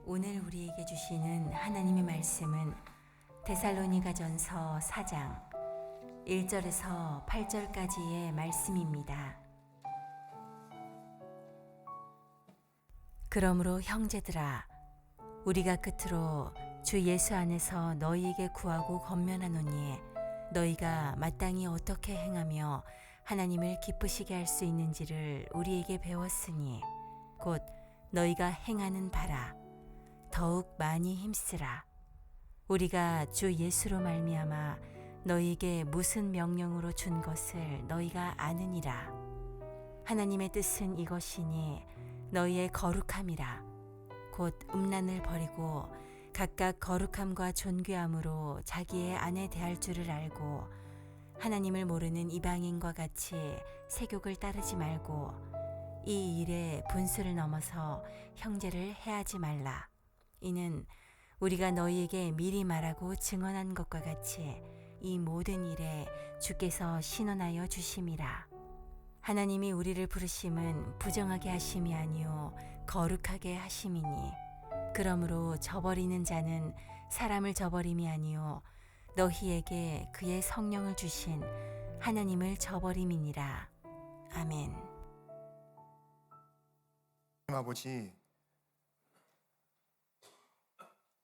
오늘 우리에게 주시는 하나님의 말씀은 데살로니가전서 4장 1절에서 8절까지의 말씀입니다. 그러므로 형제들아, 우리가 끝으로 주 예수 안에서 너희에게 구하고 권면하노니 너희가 마땅히 어떻게 행하며 하나님을 기쁘시게 할 수 있는지를 우리에게 배웠으니 곧 너희가 행하는 바라 더욱 많이 힘쓰라. 우리가 주 예수로 말미암아 너희에게 무슨 명령으로 준 것을 너희가 아느니라. 하나님의 뜻은 이것이니 너희의 거룩함이라. 곧 음란을 버리고 각각 거룩함과 존귀함으로 자기의 아내 대할 줄을 알고 하나님을 모르는 이방인과 같이 세욕을 따르지 말고 이 일에 분수를 넘어서 형제를 해하지 말라. 이는 우리가 너희에게 미리 말하고 증언한 것과 같이 이 모든 일에 주께서 신원하여 주심이라. 하나님이 우리를 부르심은 부정하게 하심이 아니요 거룩하게 하심이니 그러므로 저버리는 자는 사람을 저버림이 아니요 너희에게 그의 성령을 주신 하나님을 저버림이니라. 아멘. 아버지,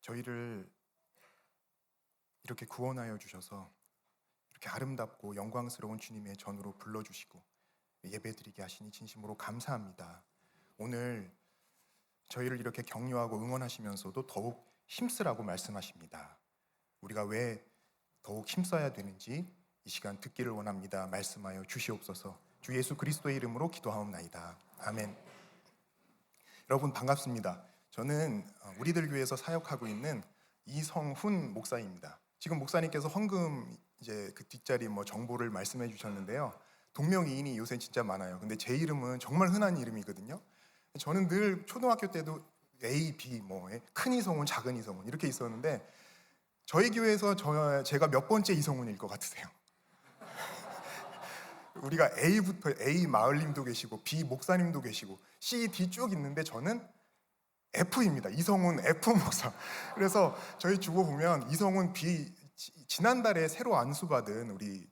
저희를 이렇게 구원하여 주셔서 이렇게 아름답고 영광스러운 주님의 전으로 불러주시고 예배드리게 하시니 진심으로 감사합니다. 오늘 저희를 이렇게 격려하고 응원하시면서도 더욱 힘쓰라고 말씀하십니다. 우리가 왜 더욱 힘써야 되는지 이 시간 듣기를 원합니다. 말씀하여 주시옵소서. 주 예수 그리스도의 이름으로 기도하옵나이다. 아멘. 여러분 반갑습니다. 저는 우리들 교회에서 사역하고 있는 이성훈 목사입니다. 지금 목사님께서 헌금 이제 그 뒷자리 정보를 말씀해 주셨는데요. 동명이인이 요새 진짜 많아요. 근데 제 이름은 정말 흔한 이름이거든요. 저는 늘 초등학교 때도 A, B, 큰 이성훈, 작은 이성훈 이렇게 있었는데 저희 교회에서 제가 몇 번째 이성훈일 것 같으세요? 우리가 A부터 A 마을님도 계시고 B 목사님도 계시고 C, D 쭉 있는데 저는 F입니다. 이성훈 F 목사. 그래서 저희 주보 보면 이성훈 B, 지난달에 새로 안수받은 우리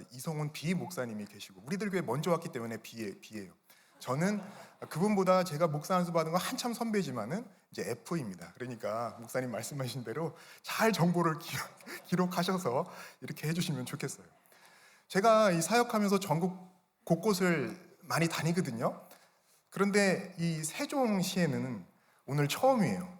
이성훈 B 목사님이 계시고 우리들 교회 먼저 왔기 때문에 B예요. 저는 그분보다 제가 목사 안수받은 건 한참 선배지만은 이제 F입니다. 그러니까 목사님 말씀하신 대로 잘 정보를 기록하셔서 이렇게 해주시면 좋겠어요. 제가 이 사역하면서 전국 곳곳을 많이 다니거든요. 그런데 이 세종시에는 오늘 처음이에요.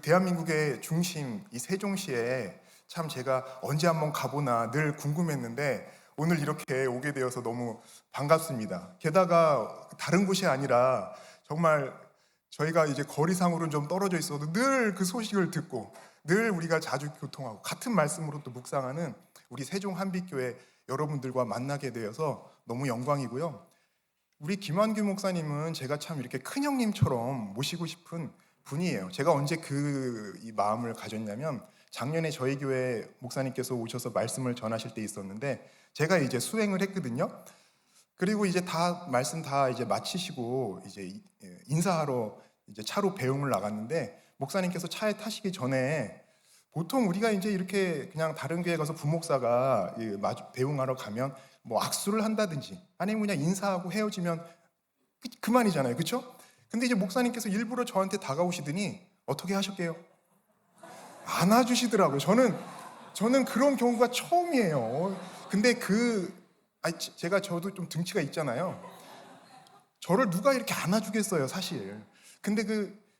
대한민국의 중심 이 세종시에 참 제가 언제 한번 가보나 늘 궁금했는데 오늘 이렇게 오게 되어서 너무 반갑습니다. 게다가 다른 곳이 아니라 정말 저희가 이제 거리상으로는 좀 떨어져 있어도 늘 그 소식을 듣고 늘 우리가 자주 교통하고 같은 말씀으로 또 묵상하는 우리 세종 한빛교회 여러분들과 만나게 되어서 너무 영광이고요. 우리 김환규 목사님은 제가 참 이렇게 큰 형님처럼 모시고 싶은 분이에요. 제가 언제 이 마음을 가졌냐면 작년에 저희 교회 목사님께서 오셔서 말씀을 전하실 때 있었는데 제가 이제 수행을 했거든요. 그리고 이제 말씀 다 이제 마치시고 이제 인사하러 이제 차로 배웅을 나갔는데 목사님께서 차에 타시기 전에 보통 우리가 이제 이렇게 그냥 다른 교회 가서 부목사가 배웅하러 가면 악수를 한다든지 아니면 그냥 인사하고 헤어지면 그만이잖아요. 그렇죠? 근데 이제 목사님께서 일부러 저한테 다가오시더니 어떻게 하셨게요? 안아주시더라고요. 저는 그런 경우가 처음이에요. 근데 저도 좀 등치가 있잖아요. 저를 누가 이렇게 안아주겠어요, 사실. 근데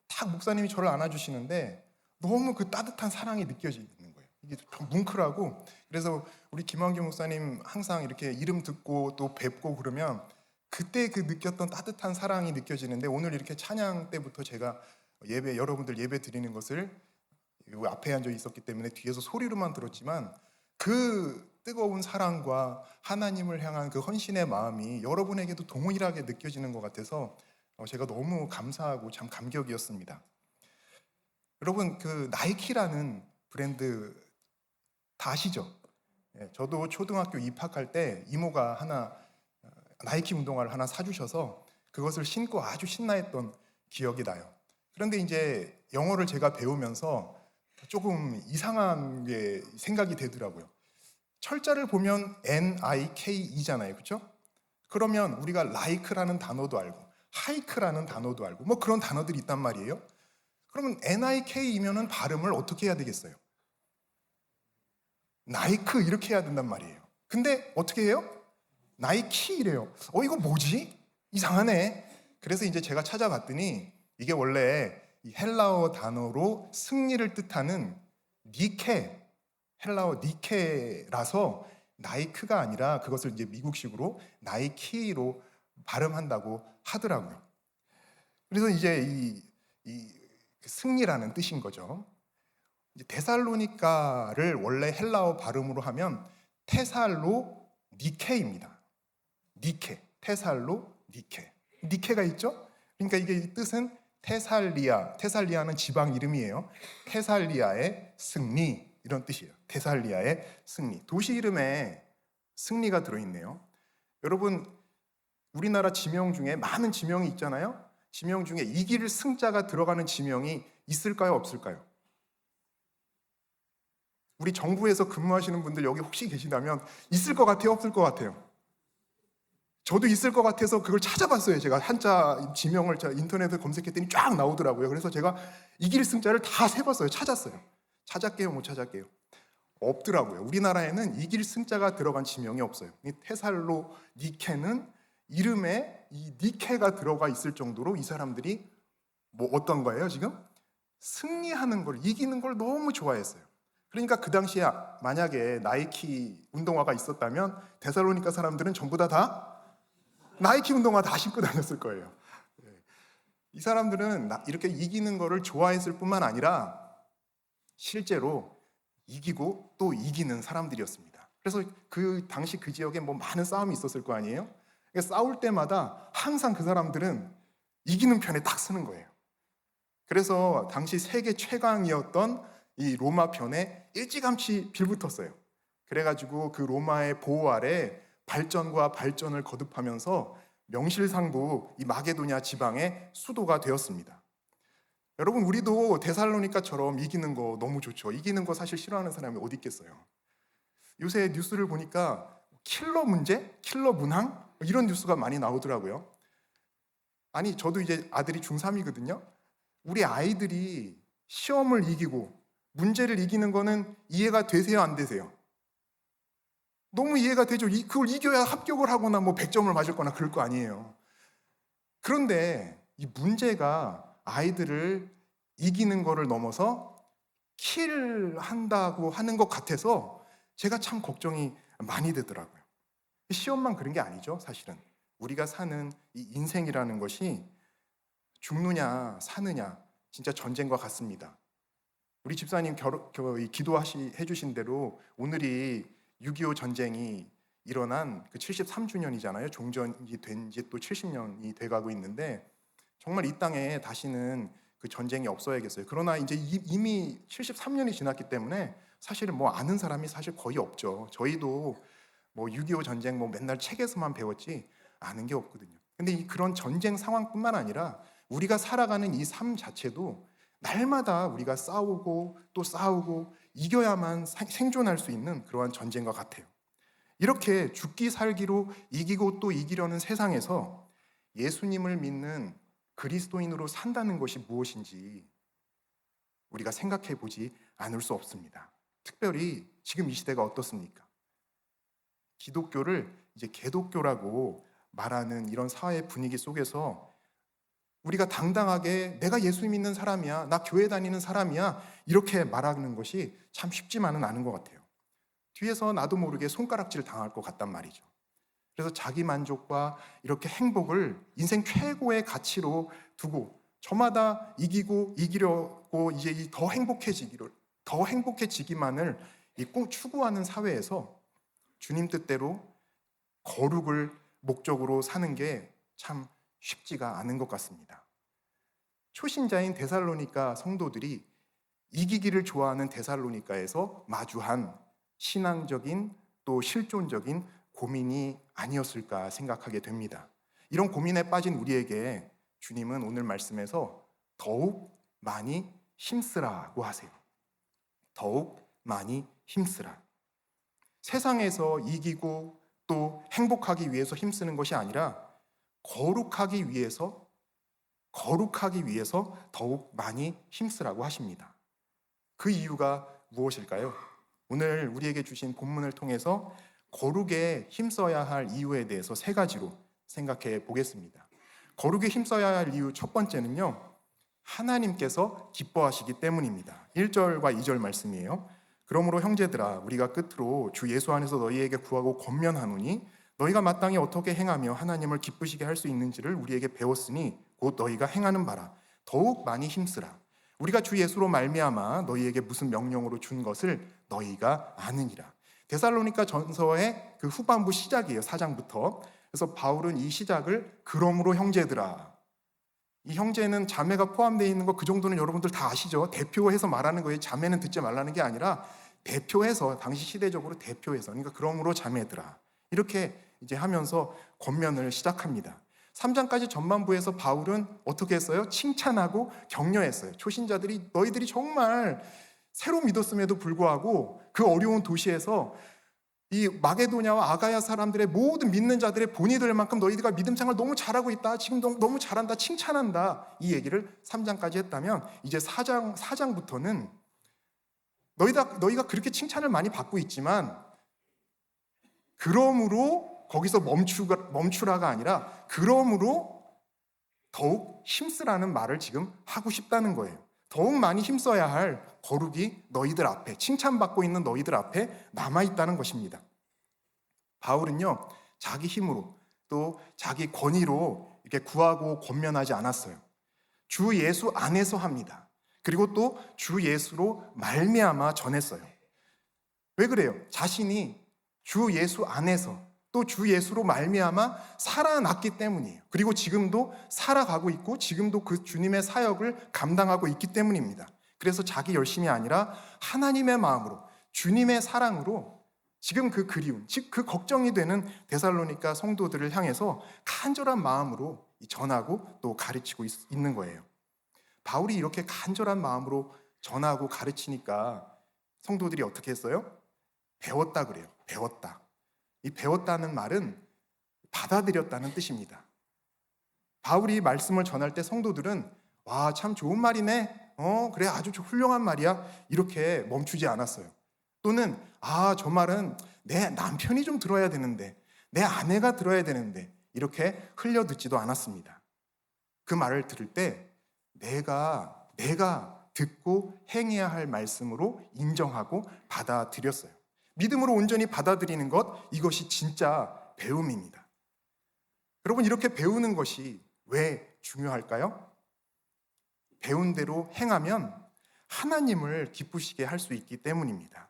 딱 목사님이 저를 안아주시는데 너무 그 따뜻한 사랑이 느껴지는 거예요. 이게 좀 뭉클하고. 그래서 우리 김환규 목사님 항상 이렇게 이름 듣고 또 뵙고 그러면 그때 느꼈던 따뜻한 사랑이 느껴지는데 오늘 이렇게 찬양 때부터 제가 여러분들 예배 드리는 것을 요 앞에 앉아 있었기 때문에 뒤에서 소리로만 들었지만 그 뜨거운 사랑과 하나님을 향한 그 헌신의 마음이 여러분에게도 동일하게 느껴지는 것 같아서 제가 너무 감사하고 참 감격이었습니다. 여러분 나이키라는 브랜드 다 아시죠? 저도 초등학교 입학할 때 이모가 나이키 운동화를 하나 사주셔서 그것을 신고 아주 신나했던 기억이 나요. 그런데 이제 영어를 제가 배우면서 조금 이상한 게 생각이 되더라고요. 철자를 보면 Nike잖아요. 그렇죠? 그러면 우리가 like라는 단어도 알고 hike라는 단어도 알고 뭐 그런 단어들이 있단 말이에요. 그러면 Nik이면은 발음을 어떻게 해야 되겠어요? 나이크 이렇게 해야 된단 말이에요. 근데 어떻게 해요? 나이키 이래요. 이거 뭐지? 이상하네. 그래서 이제 제가 찾아봤더니 이게 원래 이 헬라어 단어로 승리를 뜻하는 니케, 헬라어 니케라서 나이크가 아니라 그것을 이제 미국식으로 나이키로 발음한다고 하더라고요. 그래서 이제 이 승리라는 뜻인 거죠. 이제 데살로니가를 원래 헬라어 발음으로 하면 테살로 니케입니다. 니케, 테살로 니케. 니케가 있죠? 그러니까 이게 이 뜻은 테살리아는 지방 이름이에요. 테살리아의 승리 이런 뜻이에요. 테살리아의 승리. 도시 이름에 승리가 들어있네요. 여러분 우리나라 지명 중에 많은 지명이 있잖아요. 지명 중에 이길 승자가 들어가는 지명이 있을까요? 없을까요? 우리 정부에서 근무하시는 분들 여기 혹시 계시다면 있을 것 같아요? 없을 것 같아요? 저도 있을 것 같아서 그걸 찾아봤어요. 제가 한자 지명을 인터넷에 검색했더니 쫙 나오더라고요. 그래서 제가 이길 승자를 다 세봤어요. 찾았어요. 찾았게요? 못 찾았게요? 없더라고요. 우리나라에는 이길 승자가 들어간 지명이 없어요. 이 테살로 니케는 이름에 이 니케가 들어가 있을 정도로 이 사람들이 뭐 어떤 거예요 지금? 승리하는 걸, 이기는 걸 너무 좋아했어요. 그러니까 그 당시에 만약에 나이키 운동화가 있었다면 데살로니가 사람들은 전부 다 나이키 운동화 다 신고 다녔을 거예요. 이 사람들은 이렇게 이기는 거를 좋아했을 뿐만 아니라 실제로 이기고 또 이기는 사람들이었습니다. 그래서 그 당시 그 지역에 뭐 많은 싸움이 있었을 거 아니에요? 그러니까 싸울 때마다 항상 그 사람들은 이기는 편에 딱 서는 거예요. 그래서 당시 세계 최강이었던 이 로마 편에 일찌감치 빌붙었어요. 그래가지고 그 로마의 보호 아래 발전과 발전을 거듭하면서 명실상부 이 마게도냐 지방의 수도가 되었습니다. 여러분 우리도 데살로니가처럼 이기는 거 너무 좋죠. 이기는 거 사실 싫어하는 사람이 어디 있겠어요. 요새 뉴스를 보니까 킬러 문제, 킬러 문항 이런 뉴스가 많이 나오더라고요. 아니 저도 이제 아들이 중3이거든요. 우리 아이들이 시험을 이기고 문제를 이기는 거는 이해가 되세요 안 되세요? 너무 이해가 되죠. 그걸 이겨야 합격을 하거나 뭐 100점을 맞을 거나 그럴 거 아니에요. 그런데 이 문제가 아이들을 이기는 거를 넘어서 킬한다고 하는 것 같아서 제가 참 걱정이 많이 되더라고요. 시험만 그런 게 아니죠, 사실은. 우리가 사는 이 인생이라는 것이 죽느냐 사느냐 진짜 전쟁과 같습니다. 우리 집사님 기도해 주신 대로 오늘이 6.25 전쟁이 일어난 그 73주년이잖아요. 종전이 된 지 또 70년이 돼가고 있는데 정말 이 땅에 다시는 그 전쟁이 없어야겠어요. 그러나 이제 이미 73년이 지났기 때문에 사실은 뭐 아는 사람이 사실 거의 없죠. 저희도 뭐 6.25 전쟁 뭐 맨날 책에서만 배웠지 아는 게 없거든요. 근데 그런 전쟁 상황뿐만 아니라 우리가 살아가는 이 삶 자체도 날마다 우리가 싸우고 또 싸우고 이겨야만 생존할 수 있는 그러한 전쟁과 같아요. 이렇게 죽기 살기로 이기고 또 이기려는 세상에서 예수님을 믿는 그리스도인으로 산다는 것이 무엇인지 우리가 생각해 보지 않을 수 없습니다. 특별히 지금 이 시대가 어떻습니까? 기독교를 이제 개독교라고 말하는 이런 사회 분위기 속에서 우리가 당당하게 내가 예수 믿는 사람이야, 나 교회 다니는 사람이야 이렇게 말하는 것이 참 쉽지만은 않은 것 같아요. 뒤에서 나도 모르게 손가락질 당할 것 같단 말이죠. 그래서 자기 만족과 이렇게 행복을 인생 최고의 가치로 두고 저마다 이기고 이기려고 이제 더 행복해지기만을 꼭 추구하는 사회에서 주님 뜻대로 거룩을 목적으로 사는 게 참 쉽지가 않은 것 같습니다. 초신자인 데살로니가 성도들이 이기기를 좋아하는 데살로니가에서 마주한 신앙적인 또 실존적인 고민이 아니었을까 생각하게 됩니다. 이런 고민에 빠진 우리에게 주님은 오늘 말씀에서 더욱 많이 힘쓰라고 하세요. 더욱 많이 힘쓰라. 세상에서 이기고 또 행복하기 위해서 힘쓰는 것이 아니라 거룩하기 위해서 더욱 많이 힘쓰라고 하십니다. 그 이유가 무엇일까요? 오늘 우리에게 주신 본문을 통해서 거룩에 힘써야 할 이유에 대해서 세 가지로 생각해 보겠습니다. 거룩에 힘써야 할 이유 첫 번째는요, 하나님께서 기뻐하시기 때문입니다. 1절과 2절 말씀이에요. 그러므로 형제들아, 우리가 끝으로 주 예수 안에서 너희에게 구하고 권면하노니 너희가 마땅히 어떻게 행하며 하나님을 기쁘시게 할 수 있는지를 우리에게 배웠으니 곧 너희가 행하는 바라. 더욱 많이 힘쓰라. 우리가 주 예수로 말미암아 너희에게 무슨 명령으로 준 것을 너희가 아느니라. 데살로니가 전서의 그 후반부 시작이에요. 4장부터. 그래서 바울은 이 시작을 그러므로 형제들아. 이 형제는 자매가 포함되어 있는 거 그 정도는 여러분들 다 아시죠? 대표해서 말하는 거예요. 자매는 듣지 말라는 게 아니라 대표해서, 당시 시대적으로 대표해서, 그러니까 그러므로 자매들아, 이렇게 이제 하면서 권면을 시작합니다. 3장까지 전반부에서 바울은 어떻게 했어요? 칭찬하고 격려했어요. 초신자들이 너희들이 정말 새로 믿었음에도 불구하고 그 어려운 도시에서 이 마게도냐와 아가야 사람들의 모든 믿는 자들의 본이 될 만큼 너희들과 믿음 생활 너무 잘하고 있다. 지금 너무 잘한다. 칭찬한다. 이 얘기를 3장까지 했다면 이제 4장부터는 너희가 그렇게 칭찬을 많이 받고 있지만 그러므로 거기서 멈추라가 아니라 그러므로 더욱 힘쓰라는 말을 지금 하고 싶다는 거예요. 더욱 많이 힘써야 할 거룩이 너희들 앞에, 칭찬받고 있는 너희들 앞에 남아있다는 것입니다. 바울은요, 자기 힘으로 또 자기 권위로 이렇게 구하고 권면하지 않았어요. 주 예수 안에서 합니다. 그리고 또 주 예수로 말미암아 전했어요. 왜 그래요? 자신이 주 예수 안에서 또 주 예수로 말미암아 살아났기 때문이에요. 그리고 지금도 살아가고 있고 지금도 그 주님의 사역을 감당하고 있기 때문입니다. 그래서 자기 열심이 아니라 하나님의 마음으로, 주님의 사랑으로 지금 그 그리움, 즉 그 걱정이 되는 데살로니가 성도들을 향해서 간절한 마음으로 전하고 또 가르치고 있는 거예요. 바울이 이렇게 간절한 마음으로 전하고 가르치니까 성도들이 어떻게 했어요? 배웠다 그래요. 배웠다. 이 배웠다는 말은 받아들였다는 뜻입니다. 바울이 말씀을 전할 때 성도들은 와, 참 좋은 말이네. 그래, 아주 훌륭한 말이야. 이렇게 멈추지 않았어요. 또는 저 말은 내 남편이 좀 들어야 되는데, 내 아내가 들어야 되는데, 이렇게 흘려 듣지도 않았습니다. 그 말을 들을 때 내가 듣고 행해야 할 말씀으로 인정하고 받아들였어요. 믿음으로 온전히 받아들이는 것, 이것이 진짜 배움입니다. 여러분, 이렇게 배우는 것이 왜 중요할까요? 배운 대로 행하면 하나님을 기쁘시게 할 수 있기 때문입니다.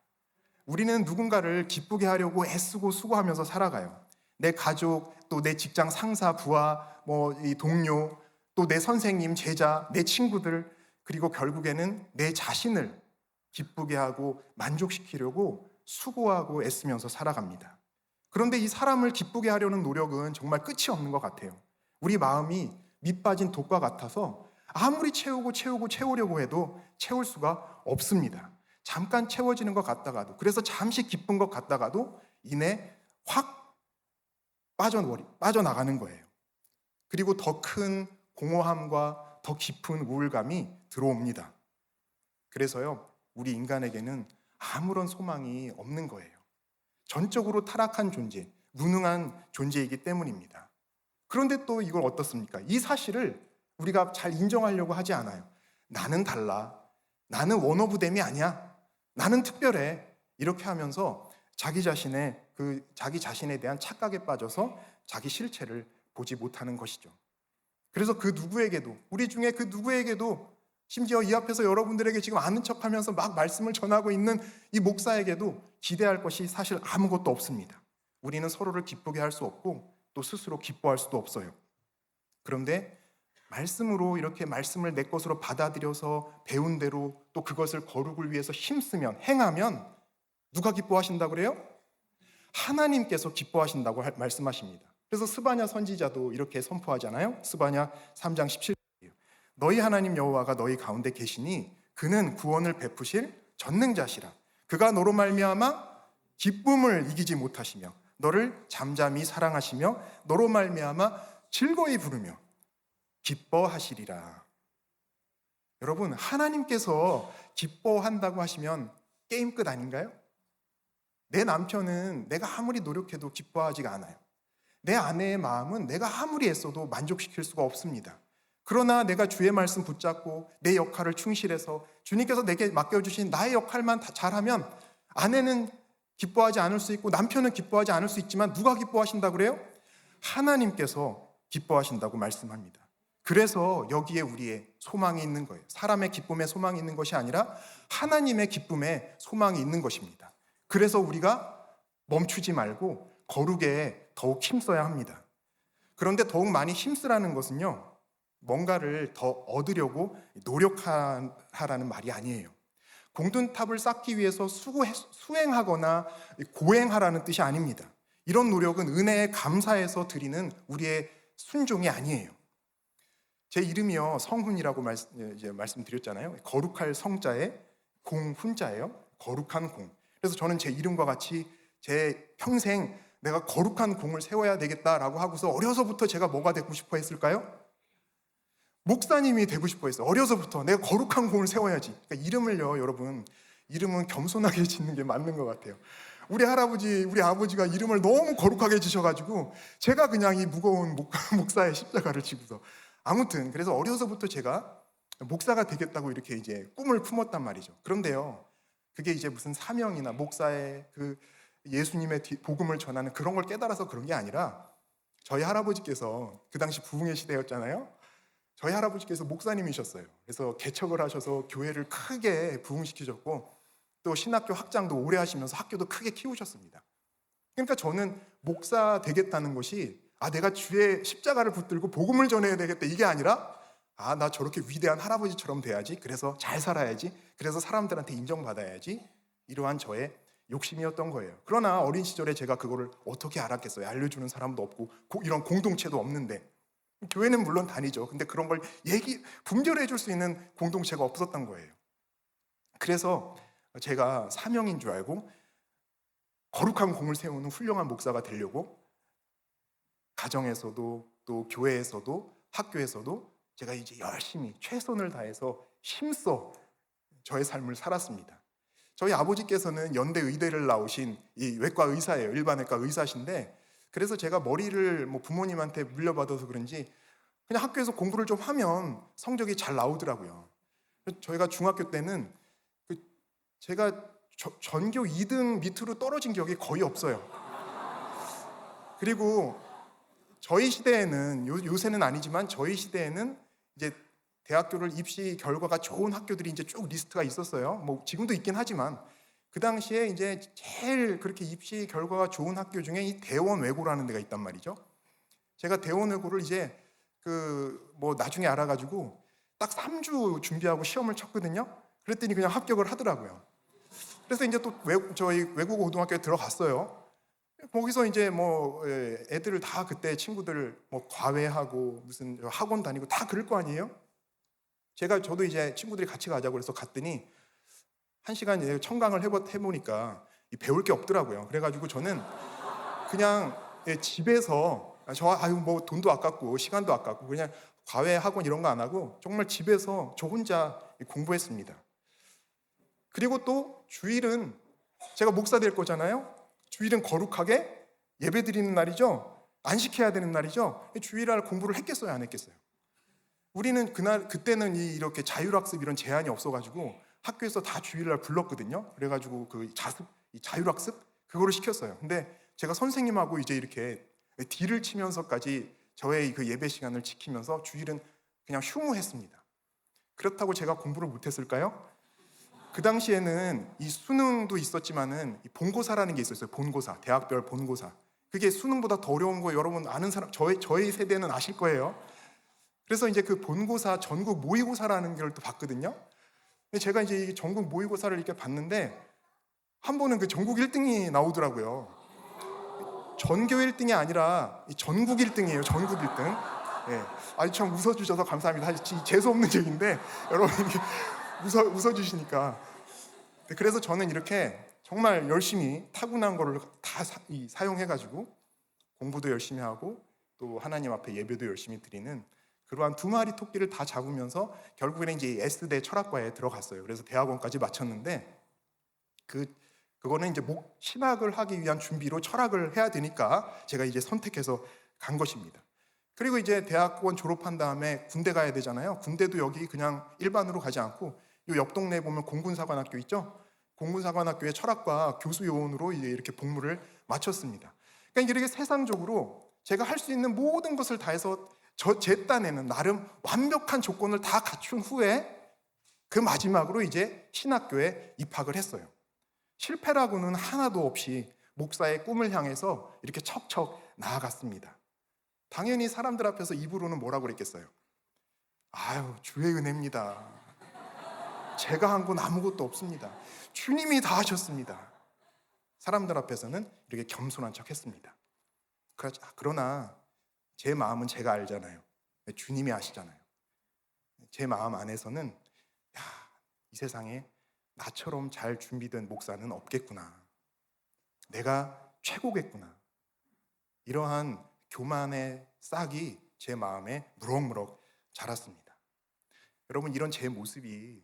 우리는 누군가를 기쁘게 하려고 애쓰고 수고하면서 살아가요. 내 가족, 또 내 직장 상사, 부하, 이 동료, 또 내 선생님, 제자, 내 친구들, 그리고 결국에는 내 자신을 기쁘게 하고 만족시키려고 수고하고 애쓰면서 살아갑니다. 그런데 이 사람을 기쁘게 하려는 노력은 정말 끝이 없는 것 같아요. 우리 마음이 밑 빠진 독과 같아서 아무리 채우려고 해도 채울 수가 없습니다. 잠깐 채워지는 것 같다가도, 그래서 잠시 기쁜 것 같다가도 이내 확 빠져나가는 거예요. 그리고 더 큰 공허함과 더 깊은 우울감이 들어옵니다. 그래서요, 우리 인간에게는 아무런 소망이 없는 거예요. 전적으로 타락한 존재, 무능한 존재이기 때문입니다. 그런데 또 이걸 어떻습니까? 이 사실을 우리가 잘 인정하려고 하지 않아요. 나는 달라. 나는 원 오브 댐이 아니야. 나는 특별해. 이렇게 하면서 자기 자신에 대한 착각에 빠져서 자기 실체를 보지 못하는 것이죠. 그래서 그 누구에게도, 우리 중에 그 누구에게도, 심지어 이 앞에서 여러분들에게 지금 아는 척하면서 막 말씀을 전하고 있는 이 목사에게도 기대할 것이 사실 아무것도 없습니다. 우리는 서로를 기쁘게 할 수 없고 또 스스로 기뻐할 수도 없어요. 그런데 말씀으로 이렇게 말씀을 내 것으로 받아들여서 배운 대로 또 그것을 거룩을 위해서 힘쓰면, 행하면 누가 기뻐하신다고 그래요? 하나님께서 기뻐하신다고 말씀하십니다. 그래서 스바냐 선지자도 이렇게 선포하잖아요. 스바냐 3장 17절이에요. 너희 하나님 여호와가 너희 가운데 계시니 그는 구원을 베푸실 전능자시라. 그가 너로 말미암아 기쁨을 이기지 못하시며 너를 잠잠히 사랑하시며 너로 말미암아 즐거이 부르며 기뻐하시리라. 여러분, 하나님께서 기뻐한다고 하시면 게임 끝 아닌가요? 내 남편은 내가 아무리 노력해도 기뻐하지가 않아요. 내 아내의 마음은 내가 아무리 애써도 만족시킬 수가 없습니다. 그러나 내가 주의 말씀 붙잡고 내 역할을 충실해서 주님께서 내게 맡겨주신 나의 역할만 다 잘하면 아내는 기뻐하지 않을 수 있고 남편은 기뻐하지 않을 수 있지만 누가 기뻐하신다고 그래요? 하나님께서 기뻐하신다고 말씀합니다. 그래서 여기에 우리의 소망이 있는 거예요. 사람의 기쁨에 소망이 있는 것이 아니라 하나님의 기쁨에 소망이 있는 것입니다. 그래서 우리가 멈추지 말고 거룩에 더욱 힘써야 합니다. 그런데 더욱 많이 힘쓰라는 것은요, 뭔가를 더 얻으려고 노력하라는 말이 아니에요. 공든탑을 쌓기 위해서 수행하거나 고행하라는 뜻이 아닙니다. 이런 노력은 은혜에 감사해서 드리는 우리의 순종이 아니에요. 제 이름이요, 성훈이라고 말씀드렸잖아요. 거룩할 성자에 공 훈자예요. 거룩한 공. 그래서 저는 제 이름과 같이 제 평생 내가 거룩한 공을 세워야 되겠다라고 하고서 어려서부터 제가 뭐가 되고 싶어 했을까요? 목사님이 되고 싶어 했어요. 어려서부터 내가 거룩한 공을 세워야지. 그러니까 이름을요, 여러분, 이름은 겸손하게 짓는 게 맞는 것 같아요. 우리 할아버지, 우리 아버지가 이름을 너무 거룩하게 지셔가지고 제가 그냥 이 무거운 목사의 십자가를 지고서 아무튼 그래서 어려서부터 제가 목사가 되겠다고 이렇게 이제 꿈을 품었단 말이죠. 그런데요, 그게 이제 무슨 사명이나 목사의 그 예수님의 복음을 전하는 그런 걸 깨달아서 그런 게 아니라 저희 할아버지께서 그 당시 부흥의 시대였잖아요. 저희 할아버지께서 목사님이셨어요. 그래서 개척을 하셔서 교회를 크게 부흥시키셨고 또 신학교 학장도 오래 하시면서 학교도 크게 키우셨습니다. 그러니까 저는 목사 되겠다는 것이 내가 주의 십자가를 붙들고 복음을 전해야 되겠다 이게 아니라 나 저렇게 위대한 할아버지처럼 돼야지. 그래서 잘 살아야지. 그래서 사람들한테 인정받아야지. 이러한 저의 욕심이었던 거예요. 그러나 어린 시절에 제가 그거를 어떻게 알았겠어요. 알려주는 사람도 없고 이런 공동체도 없는데 교회는 물론 다니죠. 근데 그런 걸 분별해 줄 수 있는 공동체가 없었던 거예요. 그래서 제가 사명인 줄 알고 거룩한 공을 세우는 훌륭한 목사가 되려고 가정에서도 또 교회에서도 학교에서도 제가 이제 열심히 최선을 다해서 힘써 저의 삶을 살았습니다. 저희 아버지께서는 연대 의대를 나오신 이 외과 의사예요. 일반외과 의사신데 그래서 제가 머리를 부모님한테 물려받아서 그런지 그냥 학교에서 공부를 좀 하면 성적이 잘 나오더라고요. 저희가 중학교 때는 제가 전교 2등 밑으로 떨어진 기억이 거의 없어요. 그리고 저희 시대에는 요새는 아니지만 저희 시대에는 이제 대학교를 입시 결과가 좋은 학교들이 이제 쭉 리스트가 있었어요. 지금도 있긴 하지만 그 당시에 이제 제일 그렇게 입시 결과가 좋은 학교 중에 이 대원외고라는 데가 있단 말이죠. 제가 대원외고를 이제 나중에 알아가지고 딱 3주 준비하고 시험을 쳤거든요. 그랬더니 그냥 합격을 하더라고요. 그래서 이제 또 저희 외국 고등학교에 들어갔어요. 거기서 이제 애들을 다 그때 친구들 과외하고 무슨 학원 다니고 다 그럴 거 아니에요? 저도 이제 친구들이 같이 가자고 그래서 갔더니 1시간 이제 청강을 해보니까 배울 게 없더라고요. 그래가지고 저는 그냥 집에서 돈도 아깝고 시간도 아깝고 그냥 과외 학원 이런 거 안 하고 정말 집에서 저 혼자 공부했습니다. 그리고 또 주일은 제가 목사 될 거잖아요. 주일은 거룩하게 예배 드리는 날이죠. 안식해야 되는 날이죠. 주일날 공부를 했겠어요, 안 했겠어요? 우리는 그때는 이렇게 자율학습 이런 제한이 없어가지고 학교에서 다 주일날 불렀거든요. 그래가지고 자율학습 그거를 시켰어요. 근데 제가 선생님하고 이제 이렇게 딜을 치면서까지 저의 그 예배 시간을 지키면서 주일은 그냥 휴무했습니다. 그렇다고 제가 공부를 못했을까요? 그 당시에는 이 수능도 있었지만은 이 본고사라는 게 있었어요. 본고사, 대학별 본고사. 그게 수능보다 더 어려운 거 여러분 아는 사람, 저희 세대는 아실 거예요. 그래서 이제 그 본고사, 전국 모의고사라는 걸 또 봤거든요. 근데 제가 이제 이 전국 모의고사를 이렇게 봤는데 한 번은 그 전국 1등이 나오더라고요. 전교 1등이 아니라 전국 1등이에요. 전국 1등. 예. 아주 참 웃어주셔서 감사합니다. 사실 재수 없는 얘기인데 여러분 웃어주시니까. 그래서 저는 이렇게 정말 열심히 타고난 거를 다 사용해가지고 공부도 열심히 하고 또 하나님 앞에 예배도 열심히 드리는 그러한 두 마리 토끼를 다 잡으면서 결국에는 이제 S대 철학과에 들어갔어요. 그래서 대학원까지 마쳤는데 그거는 이제 신학을 하기 위한 준비로 철학을 해야 되니까 제가 이제 선택해서 간 것입니다. 그리고 이제 대학원 졸업한 다음에 군대 가야 되잖아요. 군대도 여기 그냥 일반으로 가지 않고 이 옆 동네에 보면 공군사관학교 있죠? 공군사관학교의 철학과 교수 요원으로 이제 이렇게 복무를 마쳤습니다. 그러니까 이렇게 세상적으로 제가 할 수 있는 모든 것을 다해서 제 딴에는 나름 완벽한 조건을 다 갖춘 후에 그 마지막으로 이제 신학교에 입학을 했어요. 실패라고는 하나도 없이 목사의 꿈을 향해서 이렇게 척척 나아갔습니다. 당연히 사람들 앞에서 입으로는 뭐라고 그랬겠어요? 아유, 주의 은혜입니다. 제가 한 건 아무것도 없습니다. 주님이 다 하셨습니다. 사람들 앞에서는 이렇게 겸손한 척 했습니다. 그러나 제 마음은 제가 알잖아요. 주님이 아시잖아요. 제 마음 안에서는 이 세상에 나처럼 잘 준비된 목사는 없겠구나. 내가 최고겠구나. 이러한 교만의 싹이 제 마음에 무럭무럭 자랐습니다. 여러분, 이런 제 모습이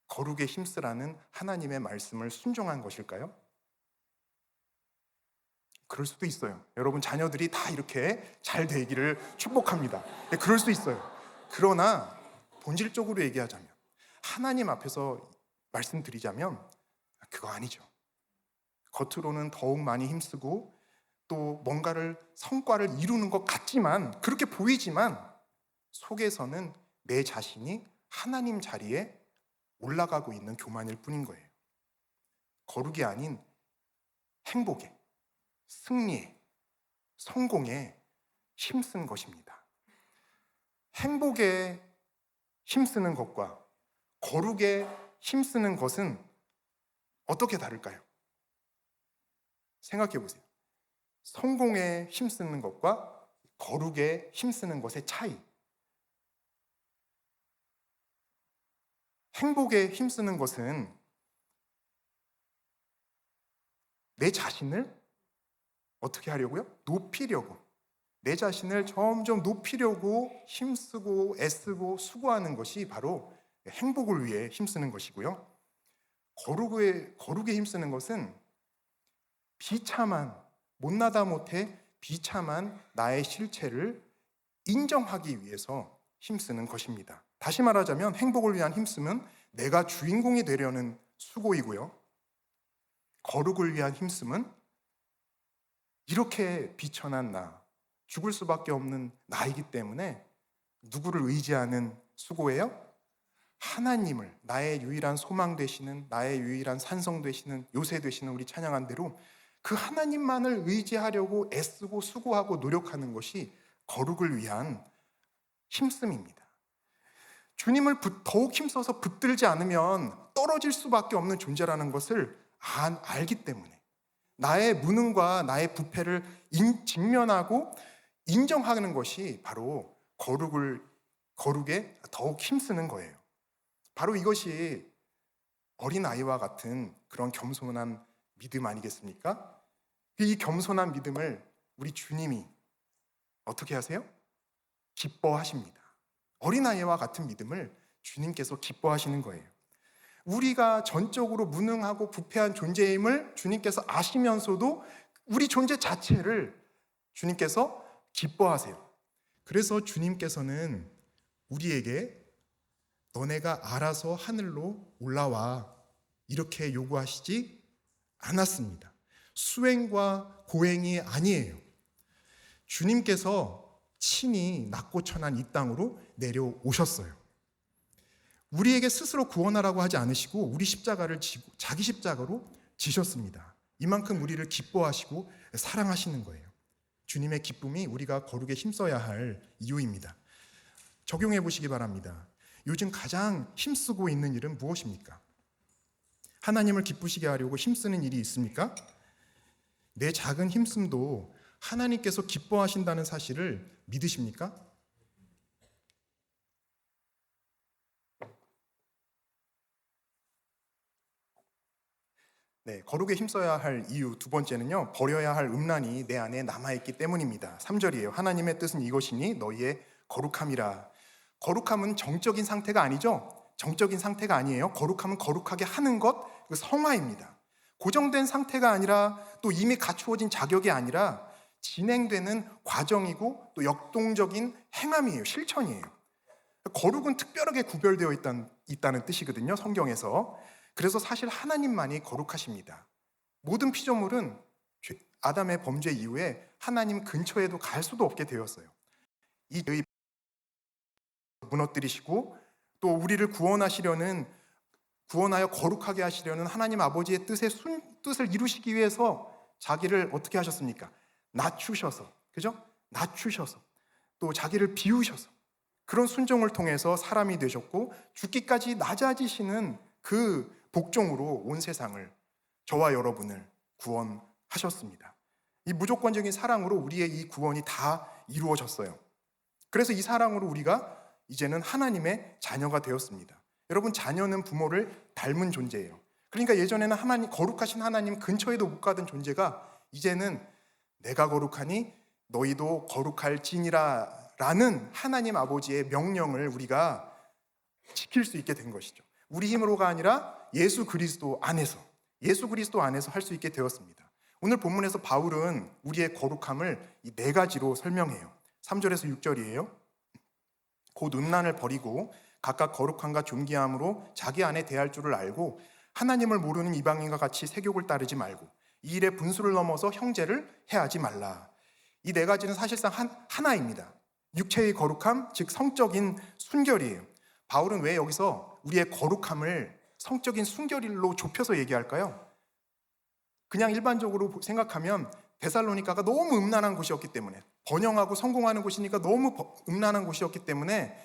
거룩에 힘쓰라는 하나님의 말씀을 순종한 것일까요? 그럴 수도 있어요. 여러분 자녀들이 다 이렇게 잘 되기를 축복합니다. 그럴 수 있어요. 그러나 본질적으로 얘기하자면, 하나님 앞에서 말씀드리자면 그거 아니죠. 겉으로는 더욱 많이 힘쓰고 또 뭔가를 성과를 이루는 것 같지만, 그렇게 보이지만 속에서는 내 자신이 하나님 자리에 올라가고 있는 교만일 뿐인 거예요. 거룩이 아닌 행복에, 승리에, 성공에 힘쓴 것입니다. 행복에 힘쓰는 것과 거룩에 힘쓰는 것은 어떻게 다를까요? 생각해 보세요. 성공에 힘쓰는 것과 거룩에 힘쓰는 것의 차이. 행복에 힘쓰는 것은 내 자신을 어떻게 하려고요? 높이려고. 내 자신을 점점 높이려고 힘쓰고 애쓰고 수고하는 것이 바로 행복을 위해 힘쓰는 것이고요. 거룩에 힘쓰는 것은 비참한, 못나다 못해 비참한 나의 실체를 인정하기 위해서 힘쓰는 것입니다. 다시 말하자면 행복을 위한 힘씀은 내가 주인공이 되려는 수고이고요. 거룩을 위한 힘씀은 이렇게 비천한 나, 죽을 수밖에 없는 나이기 때문에 누구를 의지하는 수고예요? 하나님을, 나의 유일한 소망 되시는, 나의 유일한 산성 되시는, 요새 되시는 우리 찬양한 대로 그 하나님만을 의지하려고 애쓰고 수고하고 노력하는 것이 거룩을 위한 힘씀입니다. 주님을 더욱 힘써서 붙들지 않으면 떨어질 수밖에 없는 존재라는 것을 알기 때문에 나의 무능과 나의 부패를 직면하고 인정하는 것이 바로 거룩에 더욱 힘쓰는 거예요. 바로 이것이 어린아이와 같은 그런 겸손한 믿음 아니겠습니까? 이 겸손한 믿음을 우리 주님이 어떻게 하세요? 기뻐하십니다. 어린아이와 같은 믿음을 주님께서 기뻐하시는 거예요. 우리가 전적으로 무능하고 부패한 존재임을 주님께서 아시면서도 우리 존재 자체를 주님께서 기뻐하세요. 그래서 주님께서는 우리에게 너네가 알아서 하늘로 올라와 이렇게 요구하시지 않았습니다. 수행과 고행이 아니에요. 주님께서 친히 낮고 천한 이 땅으로 내려오셨어요. 우리에게 스스로 구원하라고 하지 않으시고 우리 십자가를 지고 자기 십자가로 지셨습니다. 이만큼 우리를 기뻐하시고 사랑하시는 거예요. 주님의 기쁨이 우리가 거룩에 힘써야 할 이유입니다. 적용해 보시기 바랍니다. 요즘 가장 힘쓰고 있는 일은 무엇입니까? 하나님을 기쁘시게 하려고 힘쓰는 일이 있습니까? 내 작은 힘씀도 하나님께서 기뻐하신다는 사실을 믿으십니까? 네, 거룩에 힘써야 할 이유 두 번째는요, 버려야 할 음란이 내 안에 남아있기 때문입니다. 3절이에요. 하나님의 뜻은 이것이니 너희의 거룩함이라. 거룩함은 정적인 상태가 아니죠. 정적인 상태가 아니에요. 거룩함은 거룩하게 하는 것, 그 성화입니다. 고정된 상태가 아니라 또 이미 갖추어진 자격이 아니라 진행되는 과정이고 또 역동적인 행함이에요. 실천이에요. 거룩은 특별하게 구별되어 있다는 뜻이거든요, 성경에서. 그래서 사실 하나님만이 거룩하십니다. 모든 피조물은 아담의 범죄 이후에 하나님 근처에도 갈 수도 없게 되었어요. 이 죄의 무너뜨리시고 또 우리를 구원하여 거룩하게 하시려는 하나님 아버지의 뜻을 이루시기 위해서 자기를 어떻게 하셨습니까? 낮추셔서, 그죠? 낮추셔서 또 자기를 비우셔서 그런 순종을 통해서 사람이 되셨고 죽기까지 낮아지시는 그 복종으로 온 세상을, 저와 여러분을 구원하셨습니다. 이 무조건적인 사랑으로 우리의 이 구원이 다 이루어졌어요. 그래서 이 사랑으로 우리가 이제는 하나님의 자녀가 되었습니다. 여러분, 자녀는 부모를 닮은 존재예요. 그러니까 예전에는 거룩하신 하나님 근처에도 못 가던 존재가 이제는 내가 거룩하니 너희도 거룩할지니라 라는 하나님 아버지의 명령을 우리가 지킬 수 있게 된 것이죠. 우리 힘으로가 아니라 예수 그리스도 안에서 할 수 있게 되었습니다. 오늘 본문에서 바울은 우리의 거룩함을 이 네 가지로 설명해요. 3절에서 6절이에요. 곧 음란을 버리고 각각 거룩함과 존귀함으로 자기 안에 대할 줄을 알고 하나님을 모르는 이방인과 같이 세욕을 따르지 말고 이 일에 분수를 넘어서 형제를 해하지 말라. 이 네 가지는 사실상 하나입니다. 육체의 거룩함, 즉 성적인 순결이에요. 바울은 왜 여기서 우리의 거룩함을 성적인 순결로 좁혀서 얘기할까요? 그냥 일반적으로 생각하면 데살로니가가 너무 음란한 곳이었기 때문에, 번영하고 성공하는 곳이니까 너무 음란한 곳이었기 때문에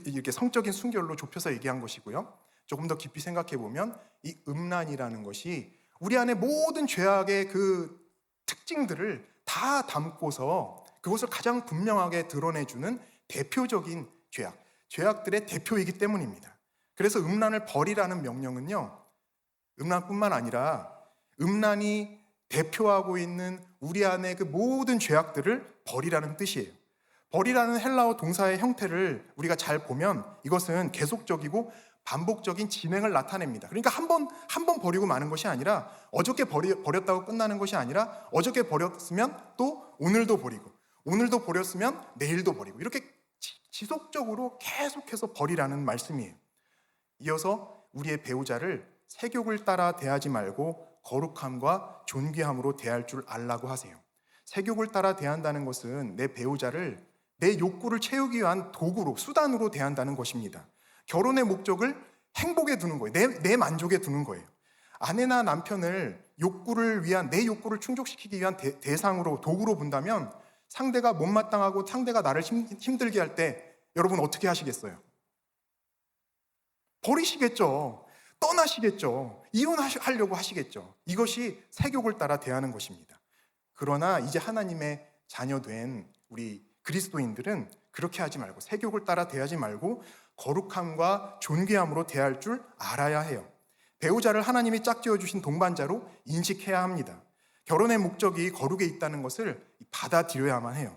이렇게 성적인 순결로 좁혀서 얘기한 것이고요. 조금 더 깊이 생각해 보면 이 음란이라는 것이 우리 안에 모든 죄악의 그 특징들을 다 담고서 그것을 가장 분명하게 드러내주는 대표적인 죄악들의 대표이기 때문입니다. 그래서 음란을 버리라는 명령은요, 음란뿐만 아니라 음란이 대표하고 있는 우리 안에 그 모든 죄악들을 버리라는 뜻이에요. 버리라는 헬라어 동사의 형태를 우리가 잘 보면 이것은 계속적이고 반복적인 진행을 나타냅니다. 그러니까 한 번 버리고 마는 것이 아니라 어저께 버렸다고 끝나는 것이 아니라 어저께 버렸으면 또 오늘도 버리고 오늘도 버렸으면 내일도 버리고 이렇게 지속적으로 계속해서 버리라는 말씀이에요. 이어서 우리의 배우자를 세욕을 따라 대하지 말고 거룩함과 존귀함으로 대할 줄 알라고 하세요. 세욕을 따라 대한다는 것은 내 배우자를 내 욕구를 채우기 위한 도구로, 수단으로 대한다는 것입니다. 결혼의 목적을 행복에 두는 거예요. 내 만족에 두는 거예요. 아내나 남편을 내 욕구를 충족시키기 위한 대상으로, 도구로 본다면 상대가 못마땅하고 상대가 나를 힘들게 할 때 여러분 어떻게 하시겠어요? 버리시겠죠. 떠나시겠죠. 이혼하려고 하시겠죠. 이것이 세욕을 따라 대하는 것입니다. 그러나 이제 하나님의 자녀된 우리 그리스도인들은 그렇게 하지 말고, 세욕을 따라 대하지 말고 거룩함과 존귀함으로 대할 줄 알아야 해요. 배우자를 하나님이 짝지어 주신 동반자로 인식해야 합니다. 결혼의 목적이 거룩에 있다는 것을 받아들여야만 해요.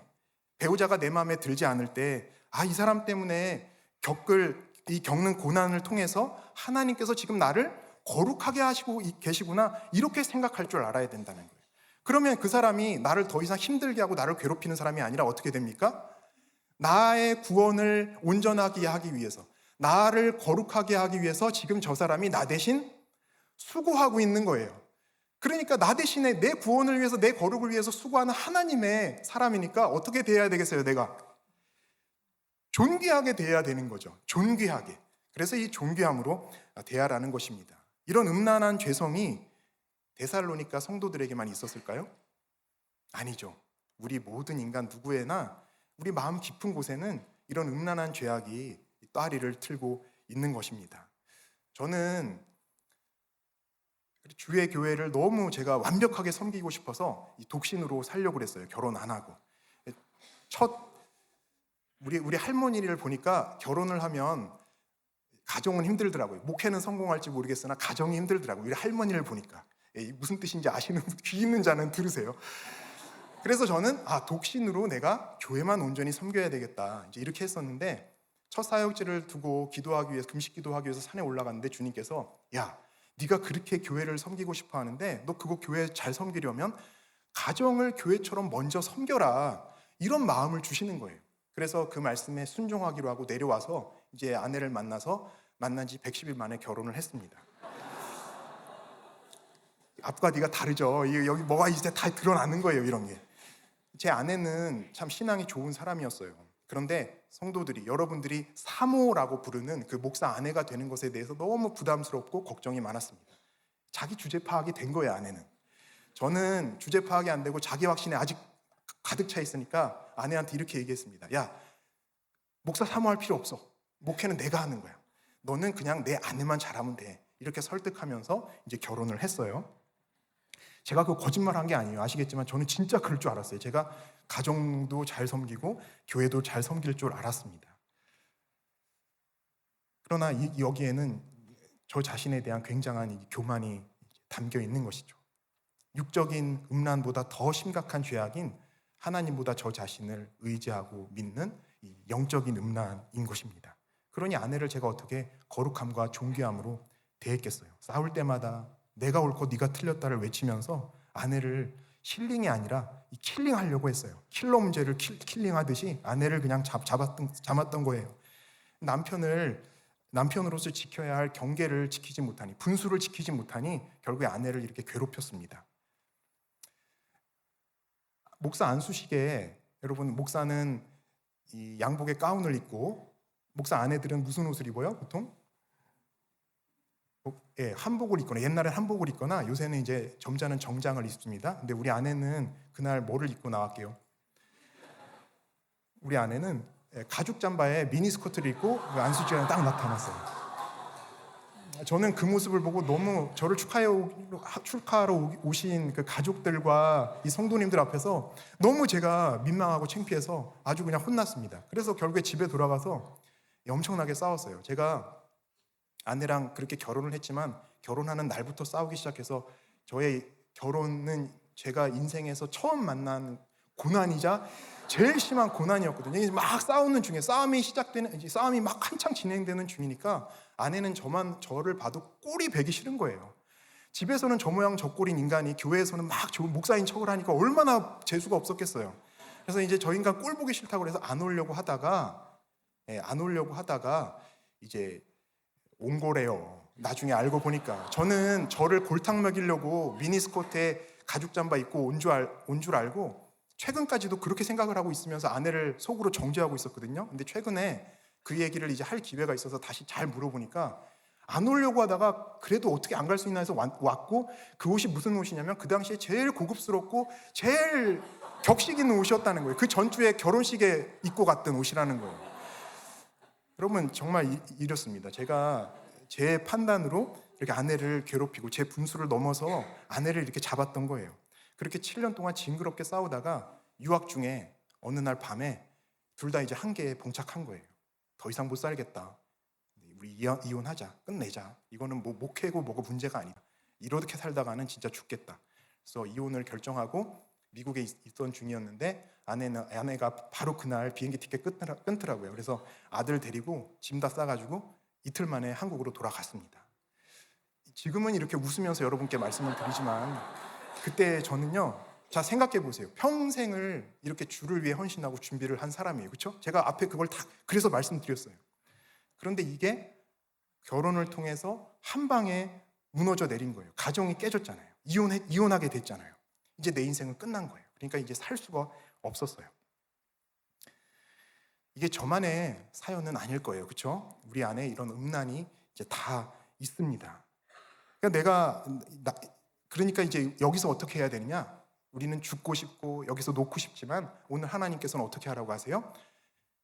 배우자가 내 마음에 들지 않을 때, 이 사람 때문에 겪는 고난을 통해서 하나님께서 지금 나를 거룩하게 하시고 계시구나, 이렇게 생각할 줄 알아야 된다는 거예요. 그러면 그 사람이 나를 더 이상 힘들게 하고 나를 괴롭히는 사람이 아니라 어떻게 됩니까? 나의 구원을 온전하게 하기 위해서, 나를 거룩하게 하기 위해서 지금 저 사람이 나 대신 수고하고 있는 거예요. 그러니까 나 대신에 내 구원을 위해서, 내 거룩을 위해서 수고하는 하나님의 사람이니까 어떻게 대해야 되겠어요? 내가 존귀하게 대해야 되는 거죠. 존귀하게. 그래서 이 존귀함으로 대하라는 것입니다. 이런 음란한 죄성이 데살로니가 성도들에게만 있었을까요? 아니죠. 우리 모든 인간 누구에나 우리 마음 깊은 곳에는 이런 음란한 죄악이 따리를 틀고 있는 것입니다. 저는 주의 교회를 너무 제가 완벽하게 섬기고 싶어서 독신으로 살려고 그랬어요. 결혼 안 하고. 우리 할머니를 보니까 결혼을 하면 가정은 힘들더라고요. 목회는 성공할지 모르겠으나 가정이 힘들더라고요. 우리 할머니를 보니까. 무슨 뜻인지 아시는 귀 있는 자는 들으세요. 그래서 저는 독신으로 내가 교회만 온전히 섬겨야 되겠다, 이제 이렇게 했었는데, 첫 사역지를 두고 기도하기 위해서, 금식 기도하기 위해서 산에 올라갔는데 주님께서 야, 네가 그렇게 교회를 섬기고 싶어 하는데 너 그거 교회 잘 섬기려면 가정을 교회처럼 먼저 섬겨라, 이런 마음을 주시는 거예요. 그래서 그 말씀에 순종하기로 하고 내려와서 이제 아내를 만난 지 110일 만에 결혼을 했습니다. 앞과 뒤가 다르죠. 여기 뭐가 이제 다 드러나는 거예요, 이런 게. 제 아내는 참 신앙이 좋은 사람이었어요. 그런데 성도들이, 여러분들이 사모라고 부르는 그 목사 아내가 되는 것에 대해서 너무 부담스럽고 걱정이 많았습니다. 자기 주제 파악이 된 거예요, 아내는. 저는 주제 파악이 안 되고 자기 확신에 아직 가득 차 있으니까 아내한테 이렇게 얘기했습니다. 야, 목사 사모할 필요 없어. 목회는 내가 하는 거야. 너는 그냥 내 아내만 잘하면 돼. 이렇게 설득하면서 이제 결혼을 했어요. 제가 그 거짓말한 게 아니에요. 아시겠지만 저는 진짜 그럴 줄 알았어요. 제가 가정도 잘 섬기고 교회도 잘 섬길 줄 알았습니다. 그러나 여기에는 저 자신에 대한 굉장한 이 교만이 담겨 있는 것이죠. 육적인 음란보다 더 심각한 죄악인 하나님보다 저 자신을 의지하고 믿는 이 영적인 음란인 것입니다. 그러니 아내를 제가 어떻게 거룩함과 존귀함으로 대했겠어요. 싸울 때마다 내가 옳고 네가 틀렸다를 외치면서 아내를 힐링이 아니라 킬링하려고 했어요. 킬러 문제를 킬링하듯이 아내를 그냥 잡았던 거예요. 남편으로서 지켜야 할 경계를 지키지 못하니, 분수를 지키지 못하니 결국에 아내를 이렇게 괴롭혔습니다. 목사 안수식에, 여러분, 목사는 이 양복의 가운을 입고, 목사 아내들은 무슨 옷을 입어요? 보통? 한복을 입거나, 옛날엔 한복을 입거나 요새는 이제 점잖은 정장을 입습니다. 근데 우리 아내는 그날 뭐를 입고 나왔게요? 우리 아내는 가죽 잠바에 미니스커트를 입고 안수지에 딱 나타났어요. 저는 그 모습을 보고 너무 저를 축하하러 오신 그 가족들과 이 성도님들 앞에서 너무 제가 민망하고 창피해서 아주 그냥 혼났습니다. 그래서 결국에 집에 돌아가서 엄청나게 싸웠어요. 제가 아내랑 그렇게 결혼을 했지만 결혼하는 날부터 싸우기 시작해서 저의 결혼은 제가 인생에서 처음 만난 고난이자 제일 심한 고난이었거든요. 막 싸우는 중에 싸움이 막 한창 진행되는 중이니까 아내는 저를 봐도 꼴이 배기 싫은 거예요. 집에서는 저 모양 저 꼴인 인간이 교회에서는 막 좋은 목사인 척을 하니까 얼마나 재수가 없었겠어요. 그래서 이제 저 인간 꼴 보기 싫다고 그래서 안 오려고 하다가 이제 온 거래요. 나중에 알고 보니까 저는 저를 골탕 먹이려고 미니스커트에 가죽 잠바 입고 온 줄 알고 최근까지도 그렇게 생각을 하고 있으면서 아내를 속으로 정죄하고 있었거든요. 근데 최근에 그 얘기를 이제 할 기회가 있어서 다시 잘 물어보니까 안 오려고 하다가 그래도 어떻게 안 갈 수 있나 해서 왔고, 그 옷이 무슨 옷이냐면 그 당시에 제일 고급스럽고 제일 격식 있는 옷이었다는 거예요. 그 전주에 결혼식에 입고 갔던 옷이라는 거예요. 여러분, 정말 이렇습니다. 제가 제 판단으로 이렇게 아내를 괴롭히고 제 분수를 넘어서 아내를 이렇게 잡았던 거예요. 그렇게 7년 동안 징그럽게 싸우다가 유학 중에 어느 날 밤에 둘 다 이제 한계에 봉착한 거예요. 더 이상 못 살겠다. 우리 이혼하자. 끝내자. 이거는 뭐 목회고 뭐고 문제가 아니다. 이렇게 살다가는 진짜 죽겠다. 그래서 이혼을 결정하고 미국에 있던 중이었는데 아내가 바로 그날 비행기 티켓 끊더라고요. 그래서 아들 데리고 짐 다 싸가지고 이틀 만에 한국으로 돌아갔습니다. 지금은 이렇게 웃으면서 여러분께 말씀을 드리지만 그때 저는요, 자 생각해 보세요. 평생을 이렇게 주를 위해 헌신하고 준비를 한 사람이에요. 그렇죠? 제가 앞에 그걸 다 그래서 말씀드렸어요. 그런데 이게 결혼을 통해서 한 방에 무너져 내린 거예요. 가정이 깨졌잖아요. 이혼하게 됐잖아요. 이제 내 인생은 끝난 거예요. 그러니까 이제 살 수가 없었어요. 이게 저만의 사연은 아닐 거예요. 그렇죠? 우리 안에 이런 음란이 이제 다 있습니다. 그러니까 이제 여기서 어떻게 해야 되느냐? 우리는 죽고 싶고 여기서 놓고 싶지만 오늘 하나님께서는 어떻게 하라고 하세요?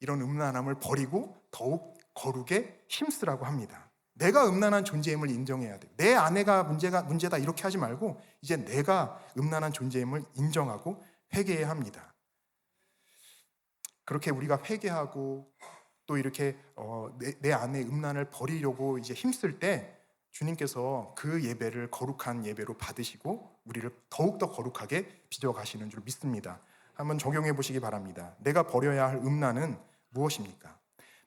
이런 음란함을 버리고 더욱 거룩에 힘쓰라고 합니다. 내가 음란한 존재임을 인정해야 돼요. 내 아내가 문제다 이렇게 하지 말고 이제 내가 음란한 존재임을 인정하고 회개해야 합니다. 그렇게 우리가 회개하고 또 이렇게 내 안에 음란을 버리려고 이제 힘쓸 때 주님께서 그 예배를 거룩한 예배로 받으시고 우리를 더욱더 거룩하게 빚어가시는 줄 믿습니다. 한번 적용해 보시기 바랍니다. 내가 버려야 할 음란은 무엇입니까?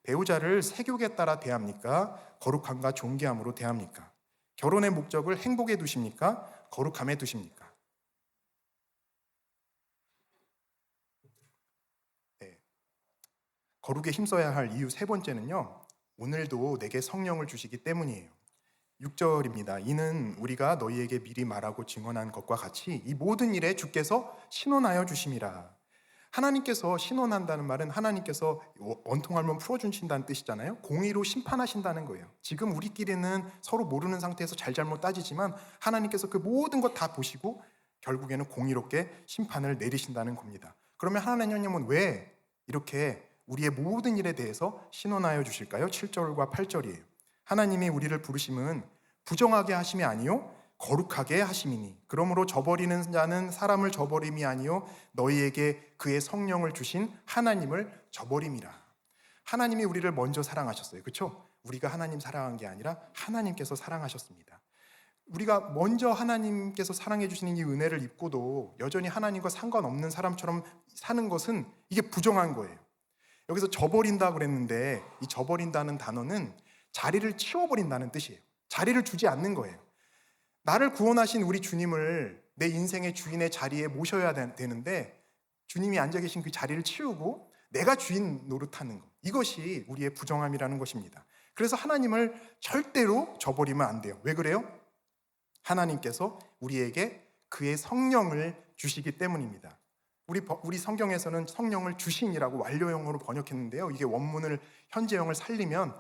배우자를 세욕에 따라 대합니까? 거룩함과 존귀함으로 대합니까? 결혼의 목적을 행복에 두십니까? 거룩함에 두십니까? 네. 거룩에 힘써야 할 이유 세 번째는요, 오늘도 내게 성령을 주시기 때문이에요. 6절입니다. 이는 우리가 너희에게 미리 말하고 증언한 것과 같이 이 모든 일에 주께서 신원하여 주심이라. 하나님께서 신원한다는 말은 하나님께서 원통함을 풀어주신다는 뜻이잖아요. 공의로 심판하신다는 거예요. 지금 우리끼리는 서로 모르는 상태에서 잘잘못 따지지만 하나님께서 그 모든 것 다 보시고 결국에는 공의롭게 심판을 내리신다는 겁니다. 그러면 하나님은 왜 이렇게 우리의 모든 일에 대해서 신원하여 주실까요? 7절과 8절이에요. 하나님이 우리를 부르심은 부정하게 하심이 아니요 거룩하게 하심이니 그러므로 저버리는 자는 사람을 저버림이 아니요 너희에게 그의 성령을 주신 하나님을 저버림이라. 하나님이 우리를 먼저 사랑하셨어요. 그렇죠? 우리가 하나님 사랑한 게 아니라 하나님께서 사랑하셨습니다. 우리가 먼저 하나님께서 사랑해 주시는 이 은혜를 입고도 여전히 하나님과 상관없는 사람처럼 사는 것은 이게 부정한 거예요. 여기서 저버린다 그랬는데 이 저버린다는 단어는 자리를 치워버린다는 뜻이에요. 자리를 주지 않는 거예요. 나를 구원하신 우리 주님을 내 인생의 주인의 자리에 모셔야 되는데 주님이 앉아 계신 그 자리를 치우고 내가 주인 노릇하는 것, 이것이 우리의 부정함이라는 것입니다. 그래서 하나님을 절대로 저버리면 안 돼요. 왜 그래요? 하나님께서 우리에게 그의 성령을 주시기 때문입니다. 우리 성경에서는 성령을 주신이라고 완료형으로 번역했는데요. 이게 원문을 현재형을 살리면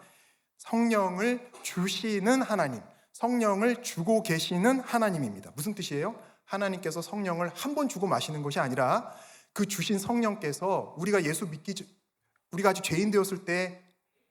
성령을 주시는 하나님, 성령을 주고 계시는 하나님입니다. 무슨 뜻이에요? 하나님께서 성령을 한 번 주고 마시는 것이 아니라 그 주신 성령께서 우리가 우리가 아직 죄인 되었을 때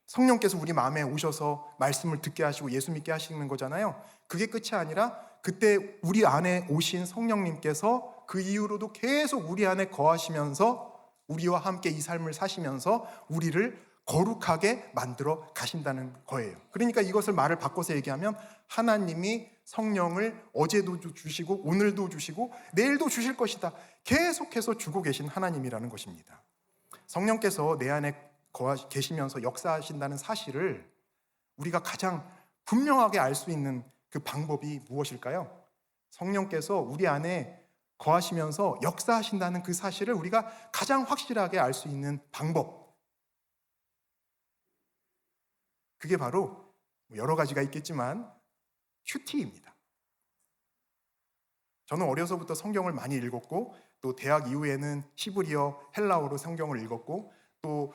성령께서 우리 마음에 오셔서 말씀을 듣게 하시고 예수 믿게 하시는 거잖아요. 그게 끝이 아니라 그때 우리 안에 오신 성령님께서 그 이후로도 계속 우리 안에 거하시면서 우리와 함께 이 삶을 사시면서 우리를 거룩하게 만들어 가신다는 거예요. 그러니까 이것을 말을 바꿔서 얘기하면 하나님이 성령을 어제도 주시고 오늘도 주시고 내일도 주실 것이다. 계속해서 주고 계신 하나님이라는 것입니다. 성령께서 내 안에 계시면서 역사하신다는 사실을 우리가 가장 분명하게 알 수 있는 그 방법이 무엇일까요? 성령께서 우리 안에 거하시면서 역사하신다는 그 사실을 우리가 가장 확실하게 알 수 있는 방법, 그게 바로 여러 가지가 있겠지만 큐티입니다. 저는 어려서부터 성경을 많이 읽었고 또 대학 이후에는 히브리어, 헬라어로 성경을 읽었고 또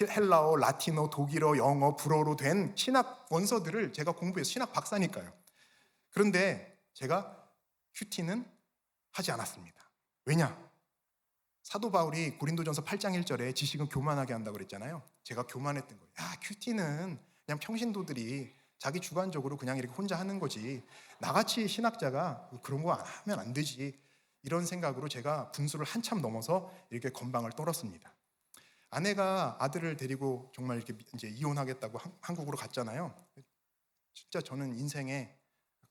헬라어, 라틴어, 독일어, 영어, 불어로 된 신학 원서들을 제가 공부해서 신학 박사니까요. 그런데 제가 큐티는 하지 않았습니다. 왜냐? 사도 바울이 고린도전서 8장 1절에 지식은 교만하게 한다고 그랬잖아요. 제가 교만했던 거예요. 큐티는 그냥 평신도들이 자기 주관적으로 그냥 이렇게 혼자 하는 거지. 나같이 신학자가 그런 거 하면 안 되지. 이런 생각으로 제가 분수를 한참 넘어서 이렇게 건방을 떨었습니다. 아내가 아들을 데리고 정말 이렇게 이제 이혼하겠다고 한국으로 갔잖아요. 진짜 저는 인생에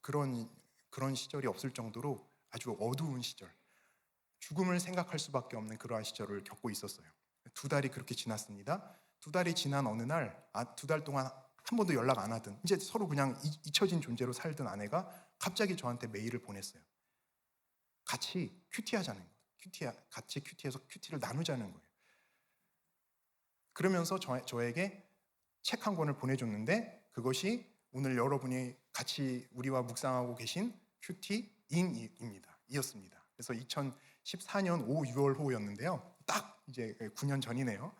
그런 시절이 없을 정도로 아주 어두운 시절, 죽음을 생각할 수밖에 없는 그러한 시절을 겪고 있었어요. 2달이 그렇게 지났습니다. 2달이 지난 어느 날, 2달 동안 한 번도 연락 안 하던, 이제 서로 그냥 잊혀진 존재로 살던 아내가 갑자기 저한테 메일을 보냈어요. 같이 큐티하자는 거예요. 같이 큐티해서 큐티를 나누자는 거예요. 그러면서 저에게 책 한 권을 보내줬는데 그것이 오늘 여러분이 같이 우리와 묵상하고 계신 큐티인입니다. 이었습니다. 그래서 2014년 5, 6월 호였는데요. 딱 이제 9년 전이네요.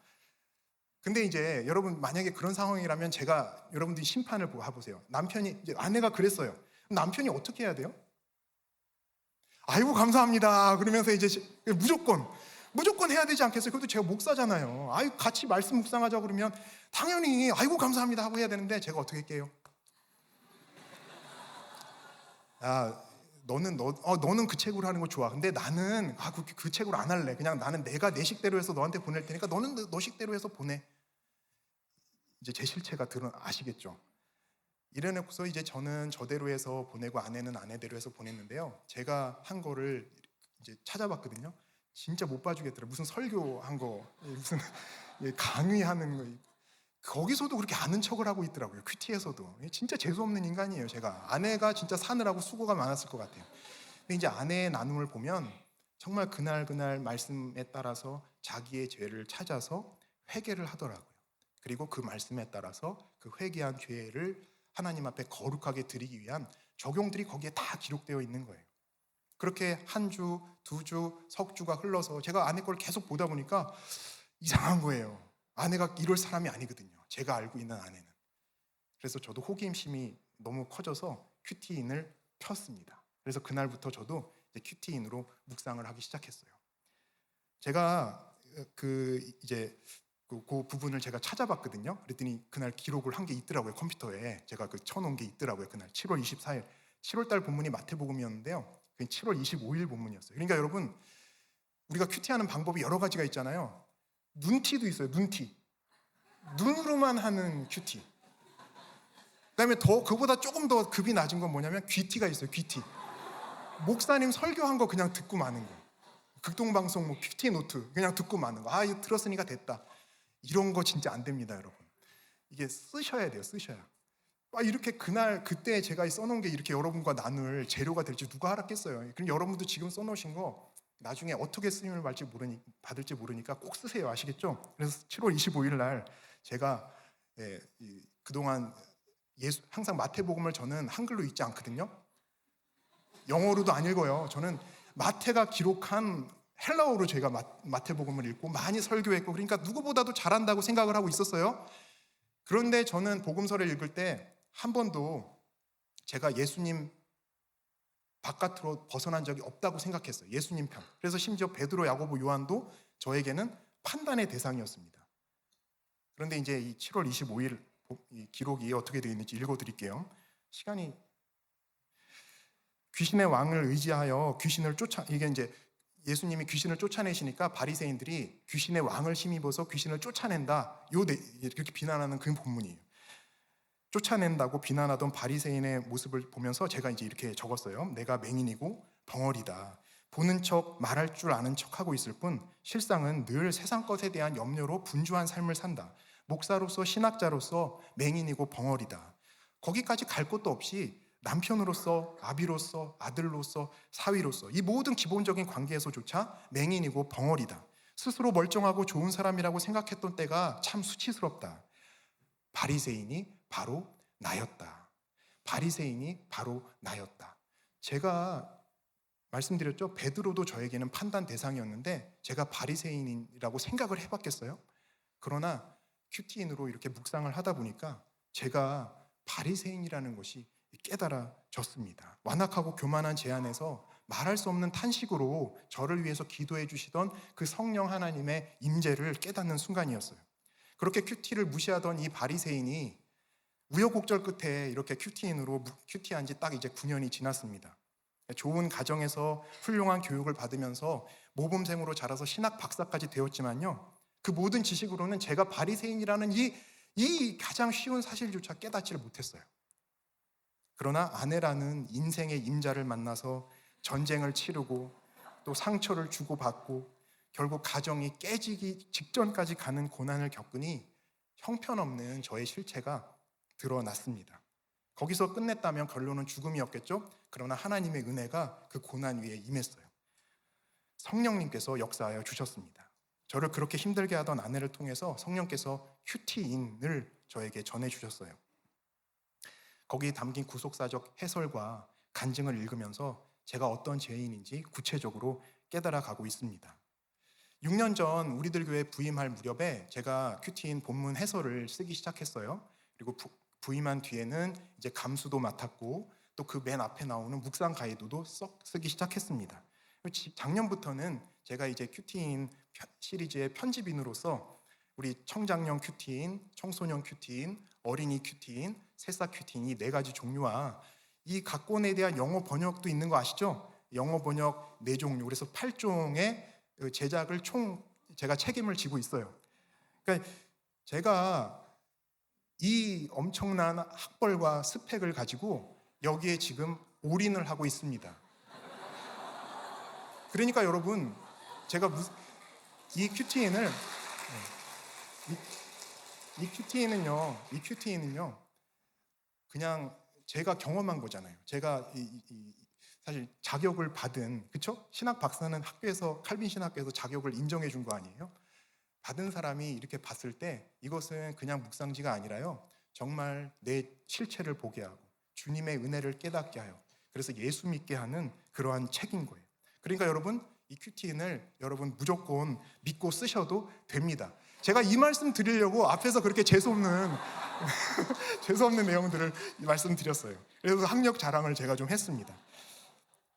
근데 이제 여러분 만약에 그런 상황이라면 제가 여러분들이 심판을 해보세요. 남편이 이제 아내가 그랬어요. 남편이 어떻게 해야 돼요? 아이고 감사합니다. 그러면서 이제 무조건 해야 되지 않겠어요? 그것도 제가 목사잖아요. 같이 말씀 묵상하자 그러면 당연히 아이고 감사합니다 하고 해야 되는데 제가 어떻게 할게요? 너는 그 책으로 하는 거 좋아. 근데 나는 그 책으로 안 할래. 그냥 나는 내가 내 식대로 해서 너한테 보낼 테니까 너는 너 식대로 해서 보내. 이제 제 실체가 아시겠죠? 이래놓고서 이제 저는 저대로 해서 보내고 아내는 아내대로 해서 보냈는데요. 제가 한 거를 이제 찾아봤거든요. 진짜 못 봐주겠더라고요. 무슨 설교한 거, 무슨 강의하는 거. 거기서도 그렇게 아는 척을 하고 있더라고요. 큐티에서도. 진짜 재수없는 인간이에요, 제가. 아내가 진짜 사느라고 수고가 많았을 것 같아요. 근데 이제 아내의 나눔을 보면 정말 그날 말씀에 따라서 자기의 죄를 찾아서 회개를 하더라고요. 그리고 그 말씀에 따라서 그 회개한 죄를 하나님 앞에 거룩하게 드리기 위한 적용들이 거기에 다 기록되어 있는 거예요. 그렇게 한 주, 두 주, 석 주가 흘러서 제가 아내 걸 계속 보다 보니까 이상한 거예요. 아내가 이럴 사람이 아니거든요. 제가 알고 있는 아내는. 그래서 저도 호기심이 너무 커져서 큐티인을 켰습니다. 그래서 그날부터 저도 이제 큐티인으로 묵상을 하기 시작했어요. 제가 그 부분을 제가 찾아봤거든요. 그랬더니 그날 기록을 한 게 있더라고요. 컴퓨터에 제가 쳐놓은 게 있더라고요. 그날 7월 24일 7월달 본문이 마태복음이었는데요. 그게 7월 25일 본문이었어요. 그러니까 여러분, 우리가 큐티하는 방법이 여러 가지가 있잖아요. 눈티도 있어요. 눈티. 눈으로만 하는 큐티. 그다음에 그보다 조금 더 급이 낮은 건 뭐냐면 귀티가 있어요. 귀티. 목사님 설교한 거 그냥 듣고 마는 거. 극동방송 큐티 노트 그냥 듣고 마는 거. 이거 들었으니까 됐다. 이런 거 진짜 안 됩니다, 여러분. 이게 쓰셔야 돼요. 쓰셔야. 이렇게 그때 제가 써놓은 게 이렇게 여러분과 나눌 재료가 될지 누가 알았겠어요. 그럼 여러분도 지금 써놓으신 거 나중에 어떻게 쓰임을 받을지 모르니까 꼭 쓰세요. 아시겠죠? 그래서 7월 25일 날 제가 그동안 항상 마태복음을 저는 한글로 읽지 않거든요. 영어로도 안 읽어요. 저는 마태가 기록한 헬라어로 제가 마태복음을 읽고 많이 설교했고, 그러니까 누구보다도 잘한다고 생각을 하고 있었어요. 그런데 저는 복음서를 읽을 때 한 번도 제가 예수님 바깥으로 벗어난 적이 없다고 생각했어요. 예수님 편. 그래서 심지어 베드로, 야고보, 요한도 저에게는 판단의 대상이었습니다. 그런데 이제 이 7월 25일 이 기록이 어떻게 되어 있는지 읽어드릴게요. 시간이 귀신의 왕을 의지하여 이게 이제 예수님이 귀신을 쫓아내시니까 바리새인들이 귀신의 왕을 힘입어서 귀신을 쫓아낸다. 이렇게 비난하는 그 본문이에요. 쫓아낸다고 비난하던 바리새인의 모습을 보면서 제가 이제 이렇게 적었어요. 내가 맹인이고 벙어리다. 보는 척, 말할 줄 아는 척하고 있을 뿐 실상은 늘 세상 것에 대한 염려로 분주한 삶을 산다. 목사로서 신학자로서 맹인이고 벙어리다. 거기까지 갈 것도 없이 남편으로서, 아비로서, 아들로서, 사위로서 이 모든 기본적인 관계에서조차 맹인이고 벙어리다. 스스로 멀쩡하고 좋은 사람이라고 생각했던 때가 참 수치스럽다. 바리새인이 바로 나였다. 바리새인이 바로 나였다. 제가 말씀드렸죠. 베드로도 저에게는 판단 대상이었는데 제가 바리새인이라고 생각을 해봤겠어요? 그러나 큐티인으로 이렇게 묵상을 하다 보니까 제가 바리새인이라는 것이 깨달아졌습니다. 완악하고 교만한 제 안에서 말할 수 없는 탄식으로 저를 위해서 기도해 주시던 그 성령 하나님의 임재를 깨닫는 순간이었어요. 그렇게 큐티를 무시하던 이 바리새인이 우여곡절 끝에 이렇게 큐티한 지 딱 이제 9년이 지났습니다. 좋은 가정에서 훌륭한 교육을 받으면서 모범생으로 자라서 신학 박사까지 되었지만요, 그 모든 지식으로는 제가 바리새인이라는 이 가장 쉬운 사실조차 깨닫지를 못했어요. 그러나 아내라는 인생의 임자를 만나서 전쟁을 치르고 또 상처를 주고받고 결국 가정이 깨지기 직전까지 가는 고난을 겪으니 형편없는 저의 실체가 드러났습니다. 거기서 끝냈다면 결론은 죽음이었겠죠? 그러나 하나님의 은혜가 그 고난 위에 임했어요. 성령님께서 역사하여 주셨습니다. 저를 그렇게 힘들게 하던 아내를 통해서 성령께서 큐티인을 저에게 전해주셨어요. 거기에 담긴 구속사적 해설과 간증을 읽으면서 제가 어떤 죄인인지 구체적으로 깨달아가고 있습니다. 6년 전 우리들 교회 부임할 무렵에 제가 큐티인 본문 해설을 쓰기 시작했어요. 그리고 부임한 뒤에는 이제 감수도 맡았고 또 그 맨 앞에 나오는 묵상 가이드도 쓰기 시작했습니다. 작년부터는 제가 이제 큐티인 시리즈의 편집인으로서 우리 청장년 큐티인, 청소년 큐티인, 어린이 큐티인, 새싹 큐티인 이 4가지 종류와 이 각 권에 대한 영어 번역도 있는 거 아시죠? 영어 번역 4종류, 그래서 8종의 제작을 제가 책임을 지고 있어요. 그러니까 제가 이 엄청난 학벌과 스펙을 가지고 여기에 지금 올인을 하고 있습니다. 그러니까 여러분, 제가 이 QTN을 이 QTN은요 그냥 제가 경험한 거잖아요. 제가 사실 자격을 받은, 그쵸? 신학 박사는 학교에서, 칼빈 신학교에서 자격을 인정해 준 거 아니에요? 받은 사람이 이렇게 봤을 때 이것은 그냥 묵상지가 아니라요, 정말 내 실체를 보게 하고 주님의 은혜를 깨닫게 하여, 그래서 예수 믿게 하는 그러한 책인 거예요. 그러니까 여러분, 이 QTN을 여러분 무조건 믿고 쓰셔도 됩니다. 제가 이 말씀 드리려고 앞에서 그렇게 재수없는 재수없는 내용들을 말씀드렸어요. 그래서 학력 자랑을 제가 좀 했습니다.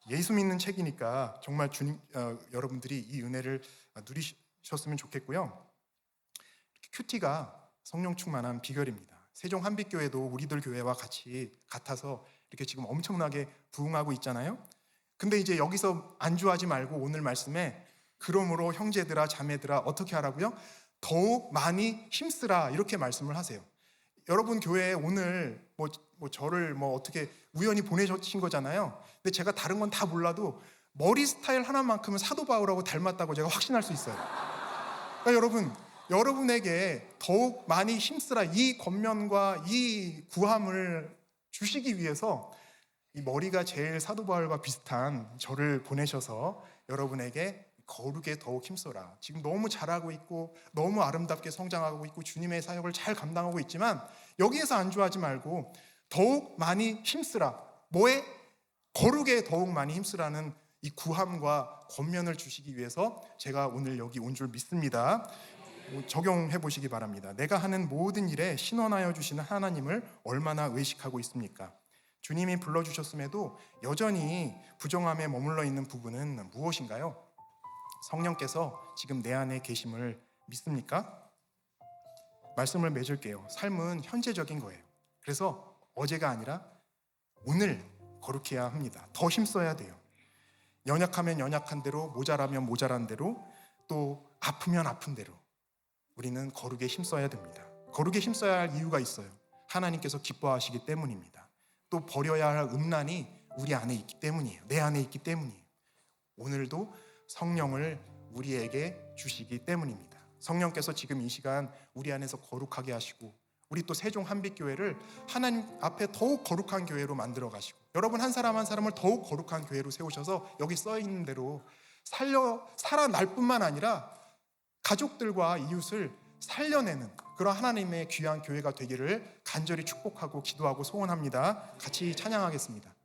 예수 믿는 책이니까 정말 주님, 여러분들이 이 은혜를 누리셨으면 좋겠고요. 큐티가 성령 충만한 비결입니다. 세종 한빛교회도 우리들 교회와 같아서 이렇게 지금 엄청나게 부흥하고 있잖아요. 근데 이제 여기서 안주하지 말고 오늘 말씀에 그러므로 형제들아 자매들아 어떻게 하라고요? 더욱 많이 힘쓰라, 이렇게 말씀을 하세요. 여러분 교회에 오늘 저를 어떻게 우연히 보내주신 거잖아요. 근데 제가 다른 건 다 몰라도 머리 스타일 하나만큼은 사도 바울하고 닮았다고 제가 확신할 수 있어요. 그러니까 여러분에게 더욱 많이 힘쓰라, 이 권면과 이 구함을 주시기 위해서 이 머리가 제일 사도 바울과 비슷한 저를 보내셔서 여러분에게 거룩에 더욱 힘써라. 지금 너무 잘하고 있고 너무 아름답게 성장하고 있고 주님의 사역을 잘 감당하고 있지만 여기에서 안주하지 말고 더욱 많이 힘쓰라. 뭐에? 거룩에 더욱 많이 힘쓰라는 이 구함과 권면을 주시기 위해서 제가 오늘 여기 온 줄 믿습니다. 적용해 보시기 바랍니다. 내가 하는 모든 일에 신원하여 주시는 하나님을 얼마나 의식하고 있습니까? 주님이 불러주셨음에도 여전히 부정함에 머물러 있는 부분은 무엇인가요? 성령께서 지금 내 안에 계심을 믿습니까? 말씀을 맺을게요. 삶은 현재적인 거예요. 그래서 어제가 아니라 오늘 거룩해야 합니다. 더 힘써야 돼요. 연약하면 연약한 대로, 모자라면 모자란 대로, 또 아프면 아픈 대로 우리는 거룩에 힘써야 됩니다. 거룩에 힘써야 할 이유가 있어요. 하나님께서 기뻐하시기 때문입니다. 또 버려야 할 음란이 우리 안에 있기 때문이에요. 내 안에 있기 때문이에요. 오늘도 성령을 우리에게 주시기 때문입니다. 성령께서 지금 이 시간 우리 안에서 거룩하게 하시고 우리 또 세종 한빛교회를 하나님 앞에 더욱 거룩한 교회로 만들어 가시고 여러분 한 사람 한 사람을 더욱 거룩한 교회로 세우셔서 여기 써 있는 대로 살아날 뿐만 아니라 가족들과 이웃을 살려내는 그런 하나님의 귀한 교회가 되기를 간절히 축복하고 기도하고 소원합니다. 같이 찬양하겠습니다.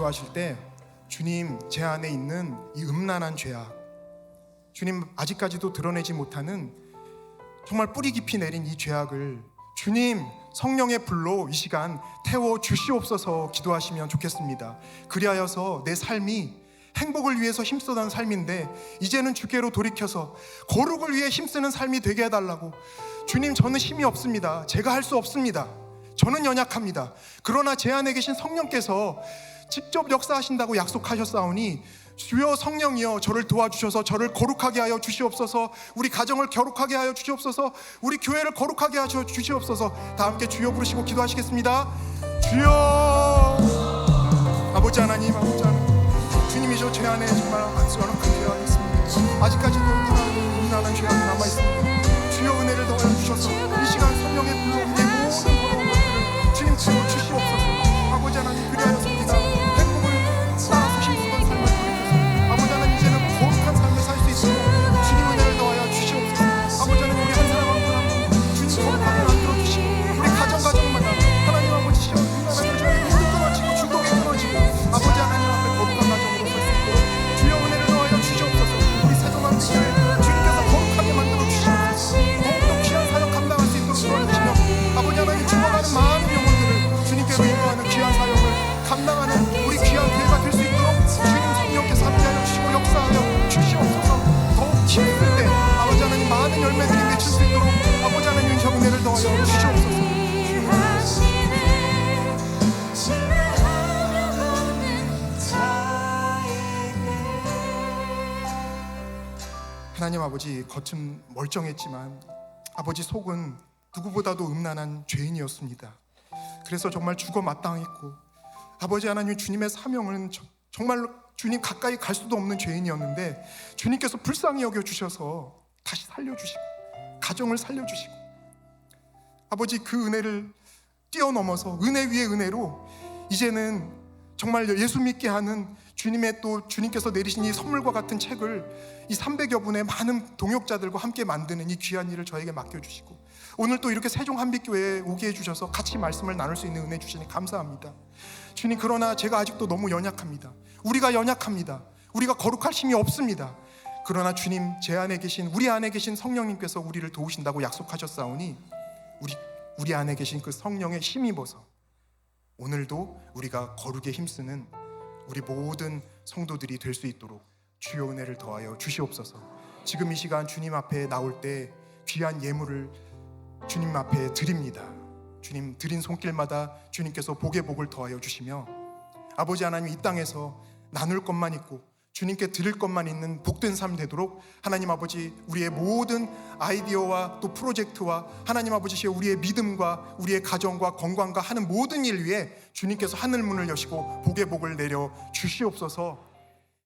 기도하실 때 주님, 제 안에 있는 이 음란한 죄악, 주님 아직까지도 드러내지 못하는 정말 뿌리 깊이 내린 이 죄악을 주님 성령의 불로 이 시간 태워 주시옵소서 기도하시면 좋겠습니다. 그리하여서 내 삶이 행복을 위해서 힘쓰던 삶인데 이제는 주께로 돌이켜서 거룩을 위해 힘쓰는 삶이 되게 해달라고. 주님, 저는 힘이 없습니다. 제가 할 수 없습니다. 저는 연약합니다. 그러나 제 안에 계신 성령께서 직접 역사하신다고 약속하셨사오니 주여 성령이여 저를 도와주셔서 저를 거룩하게 하여 주시옵소서. 우리 가정을 거룩하게 하여 주시옵소서. 우리 교회를 거룩하게 하여 주시옵소서. 다 함께 주여 부르시고 기도하시겠습니다. 주여. 아버지 하나님, 아버지 하나님, 주님이 저 죄 안에 정말 완전하게 하겠습니다. 아직까지도 음란한 죄악이 남아있습니다. 주여 은혜를 더하여 주셔서 이 시간 성령의 불로 내 모든 더러운 것들을 주님 채워 주시옵소서. 아버지 하나님, 그리하여서입니다. 행복을 따라서 힘쓰던 삶을 돌이켜서 아버지 하나님 이제는 거룩한 삶을 살 수 있도록 주님 은혜를 더하여 주시옵소서. 아버지 하나님, 우리 한 사람 한 분 한 분 주님 거룩하게 만들어 주시고 우리 가정마다 하나님 아버지 시험 음란한 죄에 모두 끊어지고 중독이 끊어지고 아버지 하나님 앞에 거룩한 가정으로 설 수 있도록 주여 은혜를 더하여 주시옵소서. 우리 세종한 교회 주님께서 거룩하게 만들어 주시옵소서. 더욱더 귀한 사역 감당할 수 있도록 도와주시며 아버지 하나님 죽어가는 많은 영혼들을 주님께로 인도하는 귀한 사역을 감당하는 우리 귀한 교회가 될 수 있도록 주님 성령께서 함께하여 주시고 역사하여 주시옵소서. 더욱 힘쓸 때 아버지 하나님 많은 열매들이 맺힐 수 있도록 아버지 하나님 은혜를 더하여 주시옵소서. 하나님 아버지, 겉은 멀쩡했지만 아버지 속은 누구보다도 음란한 죄인이었습니다. 그래서 정말 죽어 마땅했고 아버지 하나님 주님의 사명은 정말로 주님 가까이 갈 수도 없는 죄인이었는데 주님께서 불쌍히 여겨주셔서 다시 살려주시고 가정을 살려주시고 아버지 그 은혜를 뛰어넘어서 은혜 위에 은혜로 이제는 정말 예수 믿게 하는 주님의 또 주님께서 내리신 이 선물과 같은 책을 이 300여 분의 많은 동역자들과 함께 만드는 이 귀한 일을 저에게 맡겨주시고 오늘 또 이렇게 세종 한빛교회에 오게 해주셔서 같이 말씀을 나눌 수 있는 은혜 주시니 감사합니다. 주님, 그러나 제가 아직도 너무 연약합니다. 우리가 연약합니다. 우리가 거룩할 힘이 없습니다. 그러나 주님, 제 안에 계신 우리 안에 계신 성령님께서 우리를 도우신다고 약속하셨사오니 우리 안에 계신 그 성령의 힘입어서 오늘도 우리가 거룩에 힘쓰는 우리 모든 성도들이 될 수 있도록 주여 은혜를 더하여 주시옵소서. 지금 이 시간 주님 앞에 나올 때 귀한 예물을 주님 앞에 드립니다. 주님 드린 손길마다 주님께서 복의 복을 더하여 주시며 아버지 하나님 이 땅에서 나눌 것만 있고 주님께 드릴 것만 있는 복된 삶 되도록 하나님 아버지 우리의 모든 아이디어와 또 프로젝트와 하나님 아버지 우리의 믿음과 우리의 가정과 건강과 하는 모든 일 위에 주님께서 하늘 문을 여시고 복의 복을 내려 주시옵소서.